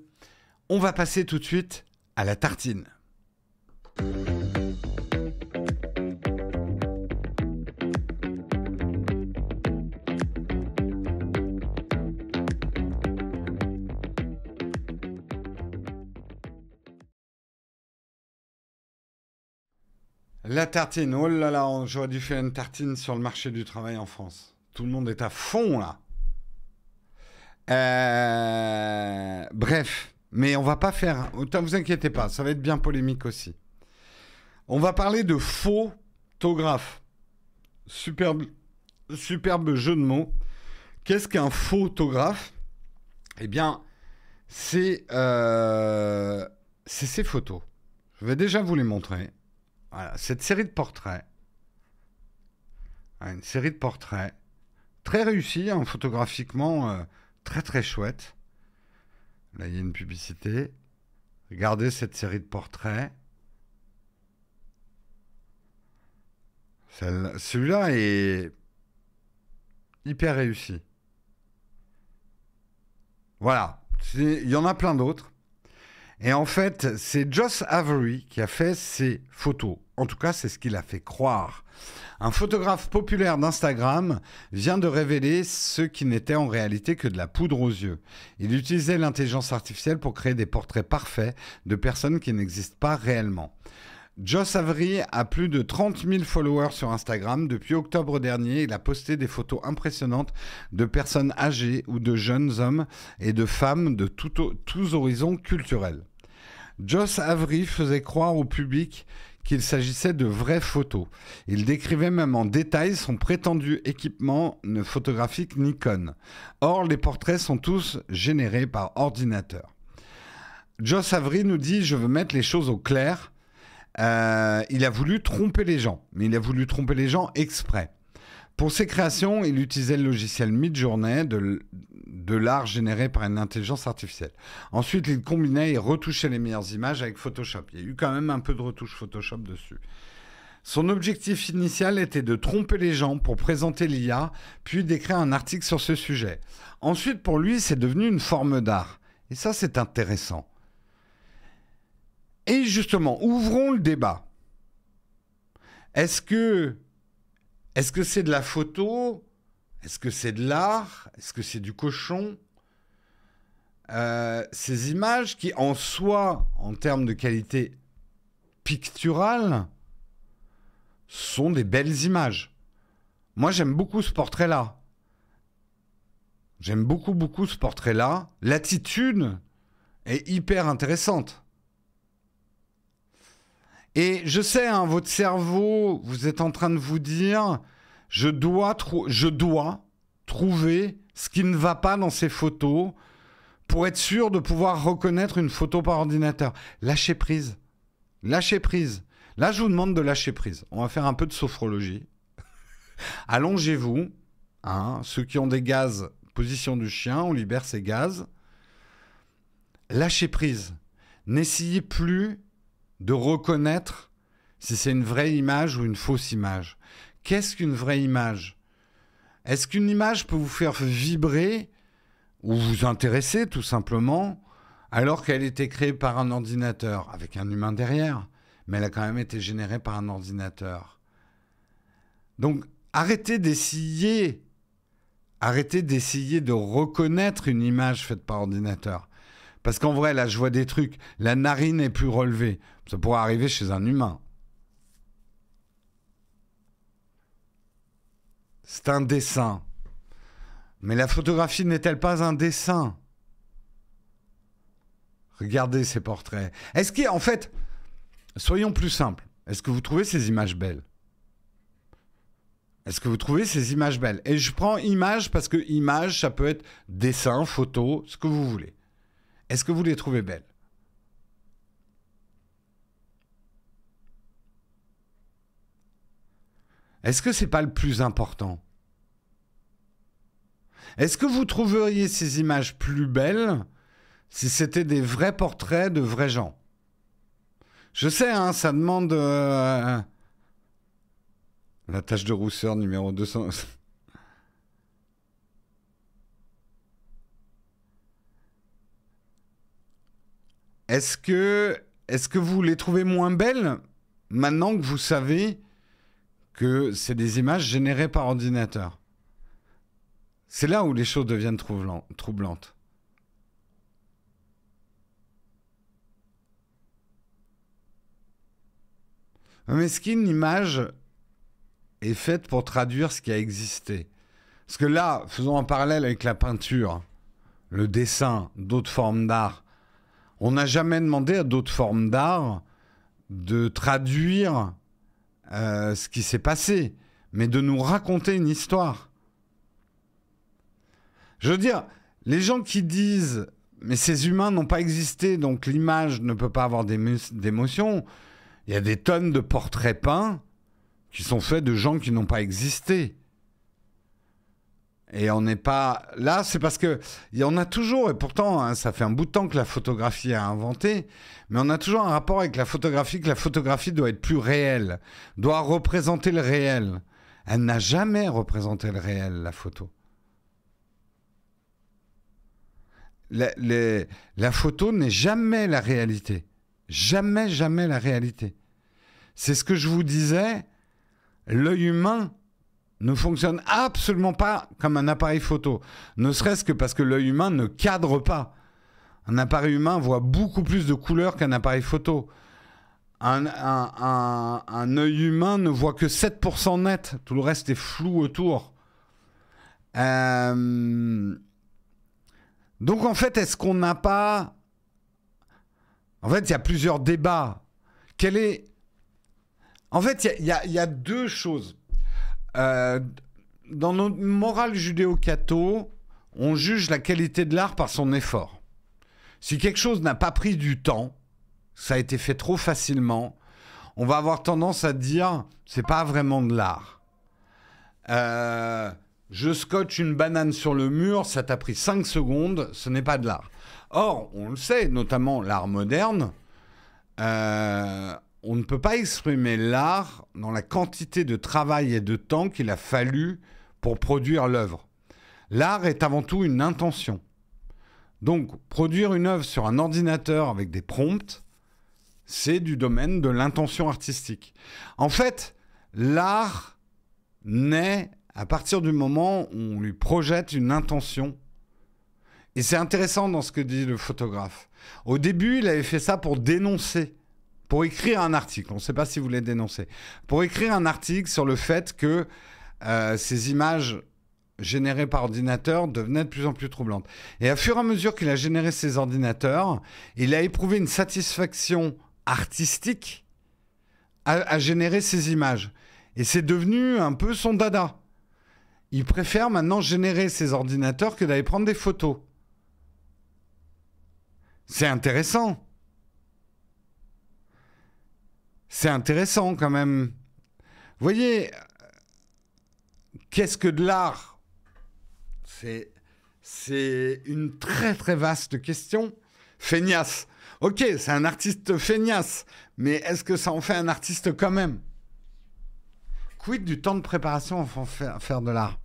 On va passer tout de suite à la tartine. La tartine, oh là là, j'aurais dû faire une tartine sur le marché du travail en France. Tout le monde est à fond là. Bref, mais on va pas faire... Ne vous inquiétez pas, ça va être bien polémique aussi. On va parler de photographe. Superbe jeu de mots. Qu'est-ce qu'un photographe? Eh bien, c'est ces photos. Je vais déjà vous les montrer. Voilà, cette série de portraits. Une série de portraits très réussie, photographiquement, très très chouette. Là, il y a une publicité. Regardez cette série de portraits. Celui-là est hyper réussi. Voilà. Il y en a plein d'autres. Et en fait, c'est Josh Avery qui a fait ces photos. En tout cas, c'est ce qu'il a fait croire. Un photographe populaire d'Instagram vient de révéler ce qui n'était en réalité que de la poudre aux yeux. Il utilisait l'intelligence artificielle pour créer des portraits parfaits de personnes qui n'existent pas réellement. Josh Avery a plus de 30 000 followers sur Instagram. Depuis octobre dernier, il a posté des photos impressionnantes de personnes âgées ou de jeunes hommes et de femmes de tous horizons culturels. Josh Avery faisait croire au public qu'il s'agissait de vraies photos. Il décrivait même en détail son prétendu équipement photographique Nikon. Or, les portraits sont tous générés par ordinateur. Josh Avery nous dit « Je veux mettre les choses au clair ». Il a voulu tromper les gens, mais il a voulu tromper les gens exprès. Pour ses créations, il utilisait le logiciel Midjourney, de l'art généré par une intelligence artificielle. Ensuite, il combinait et retouchait les meilleures images avec Photoshop. Il y a eu quand même un peu de retouche Photoshop dessus. Son objectif initial était de tromper les gens pour présenter l'IA, puis d'écrire un article sur ce sujet. Ensuite, pour lui, c'est devenu une forme d'art. Et ça, c'est intéressant. Et justement, ouvrons le débat. Est-ce que c'est de la photo? Est-ce que c'est de l'art? Est-ce que c'est du cochon? Ces images qui, en soi, en termes de qualité picturale, sont des belles images. Moi, j'aime beaucoup ce portrait-là. J'aime beaucoup, beaucoup ce portrait-là. L'attitude est hyper intéressante. Et je sais, hein, votre cerveau, vous êtes en train de vous dire, je dois trouver ce qui ne va pas dans ces photos pour être sûr de pouvoir reconnaître une photo par ordinateur. Lâchez prise. Lâchez prise. Là, je vous demande de lâcher prise. On va faire un peu de sophrologie. Allongez-vous. Hein, ceux qui ont des gaz, position du chien, on libère ces gaz. Lâchez prise. N'essayez plus de reconnaître si c'est une vraie image ou une fausse image. Qu'est-ce qu'une vraie image ? Est-ce qu'une image peut vous faire vibrer ou vous intéresser tout simplement alors qu'elle était créée par un ordinateur avec un humain derrière, mais elle a quand même été générée par un ordinateur. Donc arrêtez d'essayer de reconnaître une image faite par ordinateur. Parce qu'en vrai, là, je vois des trucs. La narine n'est plus relevée. Ça pourrait arriver chez un humain. C'est un dessin. Mais la photographie n'est-elle pas un dessin ? Regardez ces portraits. Est-ce qu'en fait, soyons plus simples. Est-ce que vous trouvez ces images belles ? Est-ce que vous trouvez ces images belles ? Et je prends image parce que image, ça peut être dessin, photo, ce que vous voulez. Est-ce que vous les trouvez belles ? Est-ce que c'est pas le plus important ? Est-ce que vous trouveriez ces images plus belles si c'était des vrais portraits de vrais gens ? Je sais, hein, ça demande... la tache de rousseur numéro 200... Est-ce que vous les trouvez moins belles maintenant que vous savez que c'est des images générées par ordinateur ? C'est là où les choses deviennent troublantes. Mais est-ce qu'une image est faite pour traduire ce qui a existé ? Parce que là, faisons un parallèle avec la peinture, le dessin, d'autres formes d'art. On n'a jamais demandé à d'autres formes d'art de traduire ce qui s'est passé, mais de nous raconter une histoire. Je veux dire, les gens qui disent « mais ces humains n'ont pas existé, donc l'image ne peut pas avoir d'émotion », il y a des tonnes de portraits peints qui sont faits de gens qui n'ont pas existé. Et on n'est pas... Là, c'est parce qu'il y en a toujours, et pourtant, hein, ça fait un bout de temps que la photographie a inventé, mais on a toujours un rapport avec la photographie, que la photographie doit être plus réelle, doit représenter le réel. Elle n'a jamais représenté le réel, la photo. La photo n'est jamais la réalité. Jamais, jamais la réalité. C'est ce que je vous disais, l'œil humain ne fonctionne absolument pas comme un appareil photo. Ne serait-ce que parce que l'œil humain ne cadre pas. Un appareil humain voit beaucoup plus de couleurs qu'un appareil photo. Un œil humain ne voit que 7% net. Tout le reste est flou autour. Donc en fait, est-ce qu'on n'a pas... En fait, il y a plusieurs débats. En fait, il y a deux choses. Dans notre morale judéo-catho, on juge la qualité de l'art par son effort. Si quelque chose n'a pas pris du temps, ça a été fait trop facilement, on va avoir tendance à dire c'est pas vraiment de l'art. Je scotche une banane sur le mur, ça t'a pris 5 secondes, ce n'est pas de l'art. Or, on le sait, notamment l'art moderne, on ne peut pas exprimer l'art dans la quantité de travail et de temps qu'il a fallu pour produire l'œuvre. L'art est avant tout une intention. Donc, produire une œuvre sur un ordinateur avec des prompts, c'est du domaine de l'intention artistique. En fait, l'art naît à partir du moment où on lui projette une intention. Et c'est intéressant dans ce que dit le photographe. Au début, il avait fait ça pour dénoncer, pour écrire un article. On ne sait pas si vous voulez dénoncer. Pour écrire un article sur le fait que ces images générées par ordinateur devenaient de plus en plus troublantes. Et à fur et à mesure qu'il a généré ces ordinateurs, il a éprouvé une satisfaction artistique à générer ces images. Et c'est devenu un peu son dada. Il préfère maintenant générer ses ordinateurs que d'aller prendre des photos. C'est intéressant. C'est intéressant quand même. Vous voyez, qu'est-ce que de l'art ? C'est une très très vaste question. Feignasse. Ok, c'est un artiste feignasse, mais est-ce que ça en fait un artiste quand même ? Quid du temps de préparation pour faire de l'art ?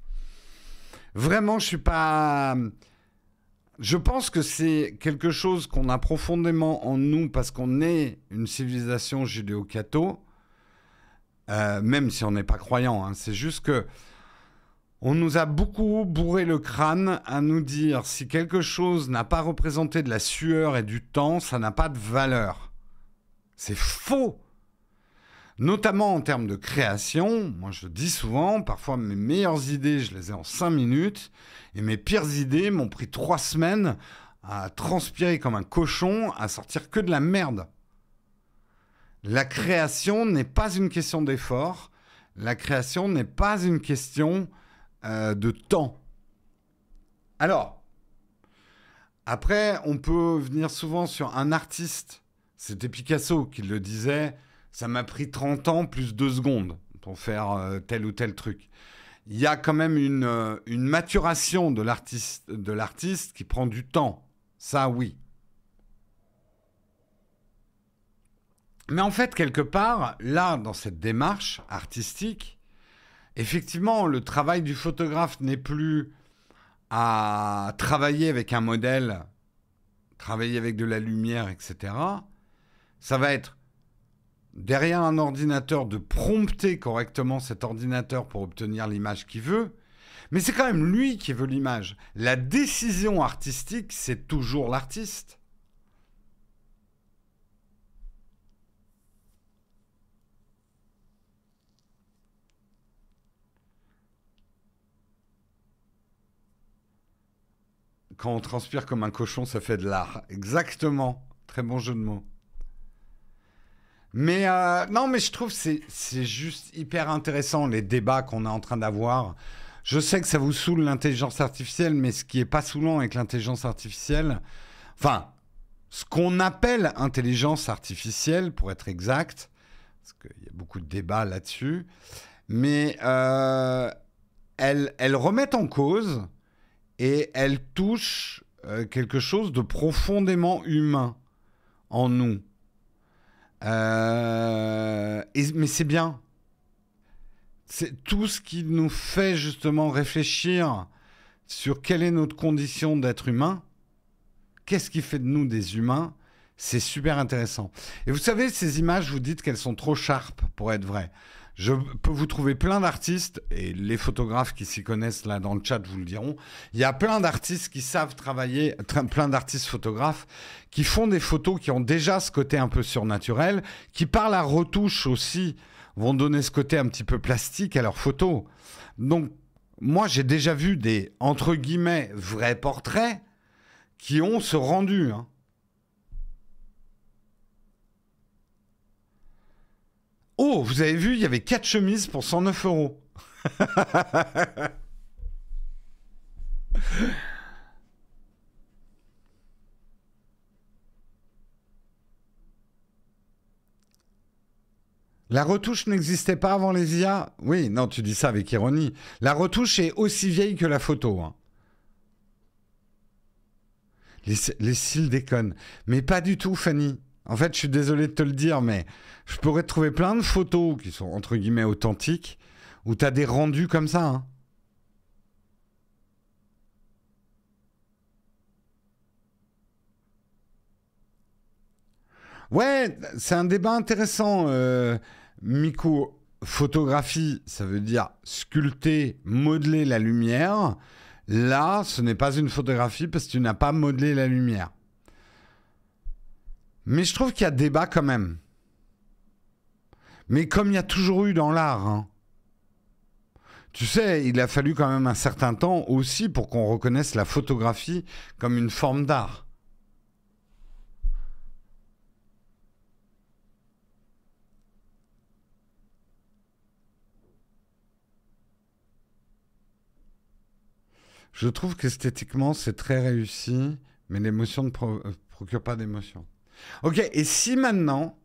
Vraiment, je suis pas... Je pense que c'est quelque chose qu'on a profondément en nous parce qu'on est une civilisation judéo-catho, même si on n'est pas croyant. Hein. C'est juste que on nous a beaucoup bourré le crâne à nous dire si quelque chose n'a pas représenté de la sueur et du temps, ça n'a pas de valeur. C'est faux. Notamment en termes de création. Moi, je dis souvent, parfois mes meilleures idées, je les ai en 5 minutes. Et mes pires idées m'ont pris 3 semaines à transpirer comme un cochon, à sortir que de la merde. La création n'est pas une question d'effort. La création n'est pas une question de temps. Alors, après, on peut venir souvent sur un artiste. C'était Picasso qui le disait. Ça m'a pris 30 ans plus 2 secondes pour faire tel ou tel truc. Il y a quand même une maturation de l'artiste qui prend du temps. Ça, oui. Mais en fait, quelque part, là, dans cette démarche artistique, effectivement, le travail du photographe n'est plus à travailler avec un modèle, travailler avec de la lumière, etc. Ça va être derrière un ordinateur, de prompter correctement cet ordinateur pour obtenir l'image qu'il veut. Mais c'est quand même lui qui veut l'image. La décision artistique, c'est toujours l'artiste. Quand on transpire comme un cochon, ça fait de l'art. Exactement. Très bon jeu de mots. Mais non, mais je trouve que c'est juste hyper intéressant, les débats qu'on est en train d'avoir. Je sais que ça vous saoule l'intelligence artificielle, mais ce qui est pas saoulant avec l'intelligence artificielle, enfin, ce qu'on appelle intelligence artificielle, pour être exact, parce qu'il y a beaucoup de débats là-dessus, mais elles remettent en cause et elles touchent quelque chose de profondément humain en nous. Mais c'est bien. C'est tout ce qui nous fait justement réfléchir sur quelle est notre condition d'être humain. Qu'est-ce qui fait de nous des humains ? C'est super intéressant. Et vous savez, ces images, vous dites qu'elles sont trop sharp pour être vraies. Je peux vous trouver plein d'artistes, et les photographes qui s'y connaissent là dans le chat vous le diront. Il y a plein d'artistes qui savent travailler, plein d'artistes photographes qui font des photos qui ont déjà ce côté un peu surnaturel, qui par la retouche aussi vont donner ce côté un petit peu plastique à leurs photos. Donc, moi j'ai déjà vu des, entre guillemets, vrais portraits qui ont ce rendu, hein. Oh, vous avez vu, il y avait 4 chemises pour 109 €. La retouche n'existait pas avant les IA ? Oui, non, tu dis ça avec ironie. La retouche est aussi vieille que la photo. Hein. Les cils déconnent. Mais pas du tout, Fanny. En fait, je suis désolé de te le dire, mais je pourrais te trouver plein de photos qui sont, entre guillemets, authentiques, où tu as des rendus comme ça. Hein. Ouais, c'est un débat intéressant. Miko, photographie, ça veut dire sculpter, modeler la lumière. Là, ce n'est pas une photographie parce que tu n'as pas modelé la lumière. Mais je trouve qu'il y a débat quand même. Mais comme il y a toujours eu dans l'art, hein. Tu sais, il a fallu quand même un certain temps aussi pour qu'on reconnaisse la photographie comme une forme d'art. Je trouve qu'esthétiquement, c'est très réussi, mais l'émotion ne procure pas d'émotion. Ok, et si maintenant,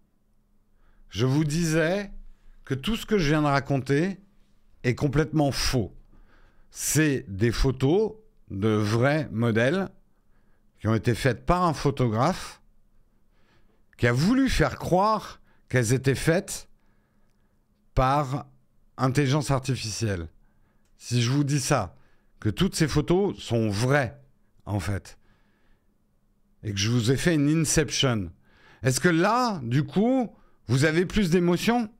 je vous disais que tout ce que je viens de raconter est complètement faux. C'est des photos de vrais modèles qui ont été faites par un photographe qui a voulu faire croire qu'elles étaient faites par intelligence artificielle. Si je vous dis ça, que toutes ces photos sont vraies, en fait, et que je vous ai fait une inception, est-ce que là, du coup, vous avez plus d'émotion ?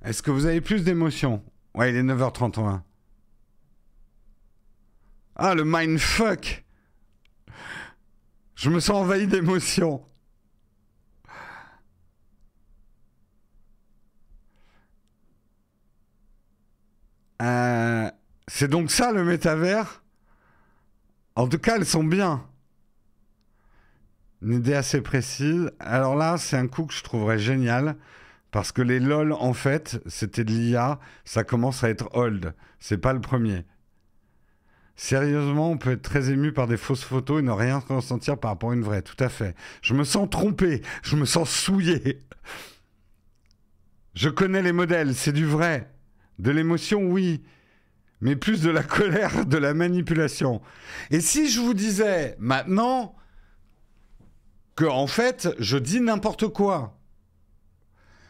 Est-ce que vous avez plus d'émotion ? Ouais, il est 9h31. Ah, le mindfuck ! Je me sens envahi d'émotion. C'est donc ça le métavers ? En tout cas, elles sont bien. Une idée assez précise. Alors là, c'est un coup que je trouverais génial. Parce que les LOL, en fait, c'était de l'IA. Ça commence à être old. C'est pas le premier. Sérieusement, on peut être très ému par des fausses photos et ne rien ressentir par rapport à une vraie. Tout à fait. Je me sens trompé. Je me sens souillé. Je connais les modèles. C'est du vrai. De l'émotion, oui. Mais plus de la colère, de la manipulation. Et si je vous disais maintenant que, en fait, je dis n'importe quoi,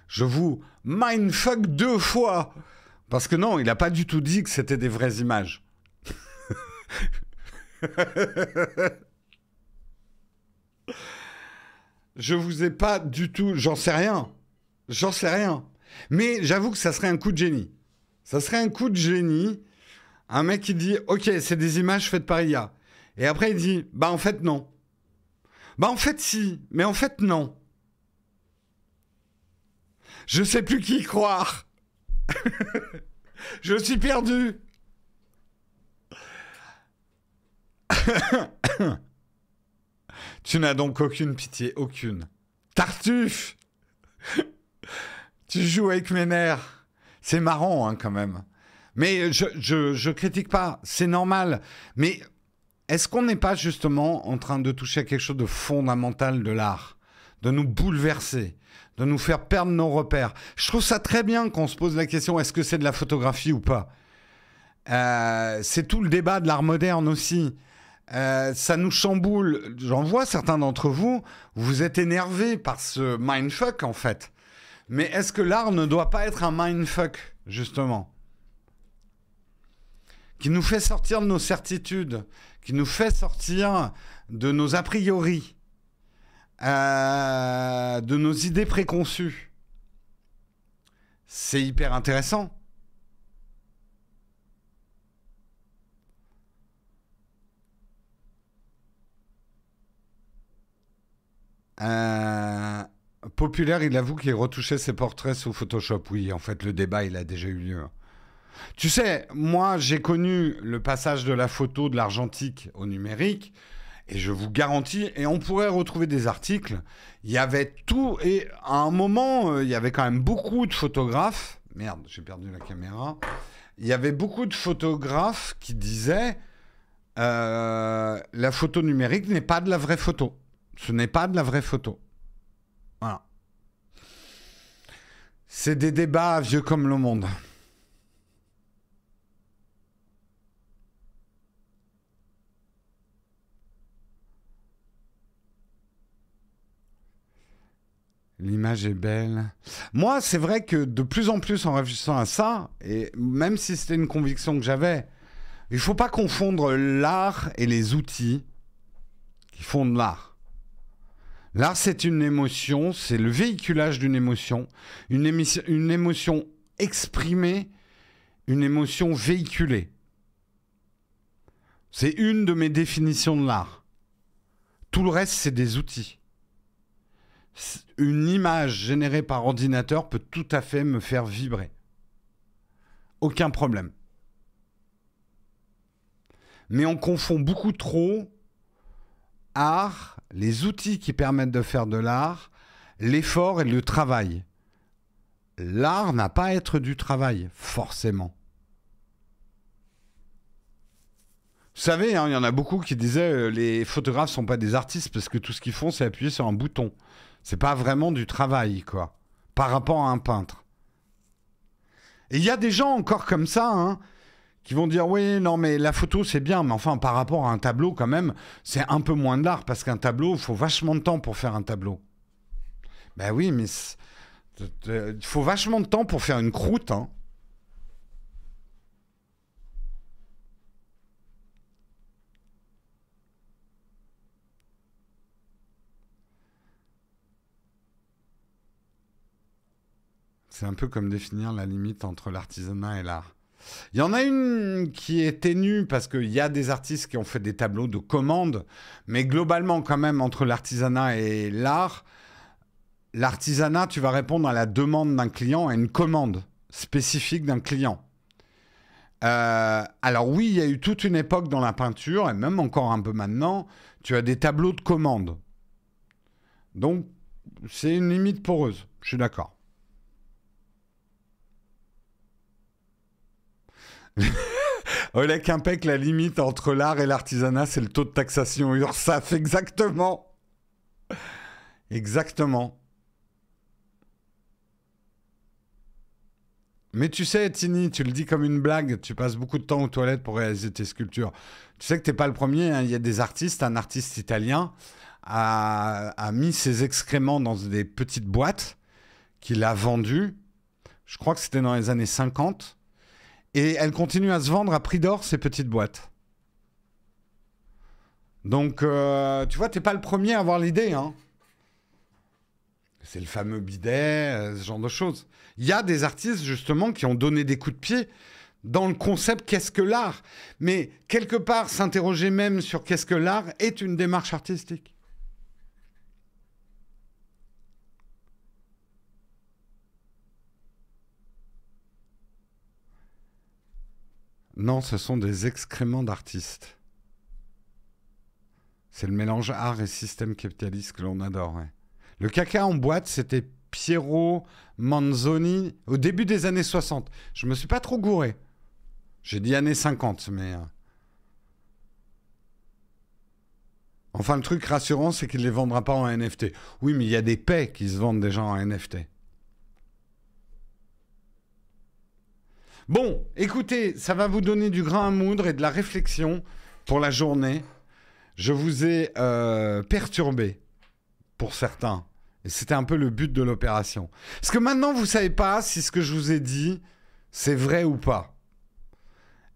je vous mindfuck 2 fois. Parce que non, il n'a pas du tout dit que c'était des vraies images. Je vous ai pas du tout... J'en sais rien. J'en sais rien. Mais j'avoue que ça serait un coup de génie. Ça serait un coup de génie. Un mec qui dit, ok, c'est des images faites par IA. Et après, il dit, bah en fait, non. Bah en fait, si. Mais en fait, non. Je sais plus qui croire. Je suis perdu. Tu n'as donc aucune pitié, aucune. Tartuffe. Tu joues avec mes nerfs. C'est marrant, hein, quand même. Mais je critique pas, c'est normal. Mais est-ce qu'on n'est pas justement en train de toucher à quelque chose de fondamental de l'art ? De nous bouleverser, de nous faire perdre nos repères. Je trouve ça très bien qu'on se pose la question, est-ce que c'est de la photographie ou pas ? C'est tout le débat de l'art moderne aussi. Ça nous chamboule. J'en vois certains d'entre vous, vous êtes énervés par ce mindfuck en fait. Mais est-ce que l'art ne doit pas être un mindfuck, justement ? Qui nous fait sortir de nos certitudes, qui nous fait sortir de nos a priori, de nos idées préconçues. C'est hyper intéressant. Populaire, il avoue qu'il retouchait ses portraits sous Photoshop. Oui, en fait, le débat, il a déjà eu lieu. Tu sais, moi, j'ai connu le passage de la photo de l'argentique au numérique, et je vous garantis, et on pourrait retrouver des articles, il y avait tout, et à un moment, il y avait quand même beaucoup de photographes, merde, j'ai perdu la caméra, il y avait beaucoup de photographes qui disaient la photo numérique n'est pas de la vraie photo. Ce n'est pas de la vraie photo. Voilà. C'est des débats vieux comme le monde. L'image est belle. Moi, c'est vrai que de plus en plus, en réfléchissant à ça, et même si c'était une conviction que j'avais, il ne faut pas confondre l'art et les outils qui font de l'art. L'art, c'est une émotion, c'est le véhiculage d'une émotion, une émotion exprimée, une émotion véhiculée. C'est une de mes définitions de l'art. Tout le reste, c'est des outils. Une image générée par ordinateur peut tout à fait me faire vibrer. Aucun problème. Mais on confond beaucoup trop art, les outils qui permettent de faire de l'art, l'effort et le travail. l'art n'a pas à être du travail, forcément. Vous savez, hein, il y en a beaucoup qui disaient les photographes sont pas des artistes parce que tout ce qu'ils font, c'est appuyer sur un bouton. C'est pas vraiment du travail, quoi, par rapport à un peintre. Et il y a des gens encore comme ça, hein, qui vont dire oui, non, mais la photo c'est bien, mais enfin par rapport à un tableau quand même, c'est un peu moins de l'art parce qu'un tableau, il faut vachement de temps pour faire un tableau. Ben oui, mais il faut vachement de temps pour faire une croûte, hein. C'est un peu comme définir la limite entre l'artisanat et l'art. Il y en a une qui est ténue parce qu'il y a des artistes qui ont fait des tableaux de commande, mais globalement quand même entre l'artisanat et l'art, l'artisanat, tu vas répondre à la demande d'un client, à une commande spécifique d'un client. Alors oui, il y a eu toute une époque dans la peinture, et même encore un peu maintenant, tu as des tableaux de commande. Donc, c'est une limite poreuse, je suis d'accord. Oleg Impec, la limite entre l'art et l'artisanat, c'est le taux de taxation URSSAF, exactement. Exactement. Mais tu sais, Tini, tu le dis comme une blague, tu passes beaucoup de temps aux toilettes pour réaliser tes sculptures. Tu sais que t'es pas le premier, hein. Il y a des artistes, un artiste italien a mis ses excréments dans des petites boîtes qu'il a vendues. Je crois que c'était dans les années 50. Et elles continuent à se vendre à prix d'or, ces petites boîtes. Donc, tu vois, t'es pas le premier à avoir l'idée, hein. C'est le fameux bidet, ce genre de choses. Il y a des artistes, justement, qui ont donné des coups de pied dans le concept qu'est-ce que l'art. Mais, quelque part, s'interroger même sur qu'est-ce que l'art est une démarche artistique. Non, ce sont des excréments d'artistes. C'est le mélange art et système capitaliste que l'on adore, ouais. Le caca en boîte, c'était Piero Manzoni au début des années 60. Je me suis pas trop gouré. J'ai dit années 50, mais... Enfin, le truc rassurant, c'est qu'il ne les vendra pas en NFT. Oui, mais il y a des paix qui se vendent déjà en NFT. Bon, écoutez, ça va vous donner du grain à moudre et de la réflexion pour la journée. Je vous ai perturbé, pour certains. Et c'était un peu le but de l'opération. Parce que maintenant, vous ne savez pas si ce que je vous ai dit, c'est vrai ou pas.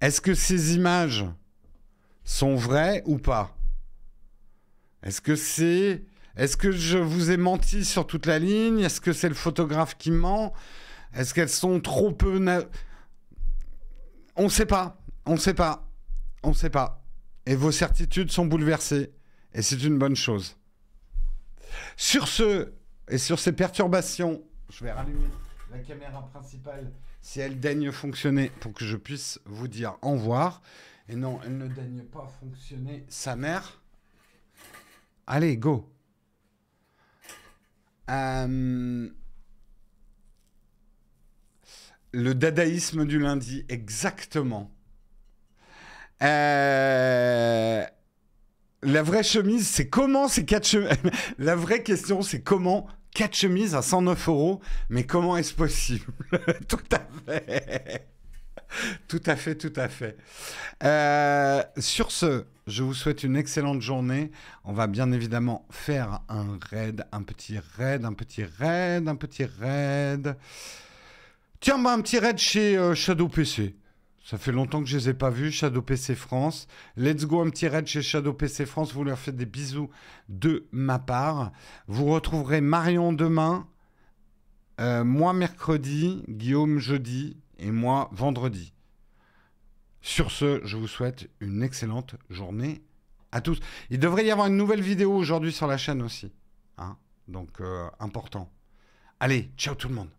Est-ce que ces images sont vraies ou pas? Est-ce que je vous ai menti sur toute la ligne? Est-ce que c'est le photographe qui ment? Est-ce qu'elles sont trop peu... On ne sait pas. On ne sait pas. On ne sait pas. Et vos certitudes sont bouleversées. Et c'est une bonne chose. Sur ce, et sur ces perturbations, je vais rallumer la caméra principale si elle daigne fonctionner pour que je puisse vous dire au revoir. Et non, elle ne daigne pas fonctionner. Sa mère. Allez, go. Le dadaïsme du lundi, exactement. La vraie chemise, c'est comment ces 4 chemises... La vraie question, c'est comment 4 chemises à 109 €, mais comment est-ce possible? Tout à fait. Tout à fait, tout à fait. Sur ce, je vous souhaite une excellente journée. On va bien évidemment faire un raid, un petit raid. Tiens, bah, un petit raid chez Shadow PC. Ça fait longtemps que je les ai pas vus, Shadow PC France. Let's go, un petit raid chez Shadow PC France. Vous leur faites des bisous de ma part. Vous retrouverez Marion demain, moi mercredi, Guillaume jeudi et moi vendredi. Sur ce, je vous souhaite une excellente journée à tous. Il devrait y avoir une nouvelle vidéo aujourd'hui sur la chaîne aussi, hein, donc important. Allez, ciao tout le monde.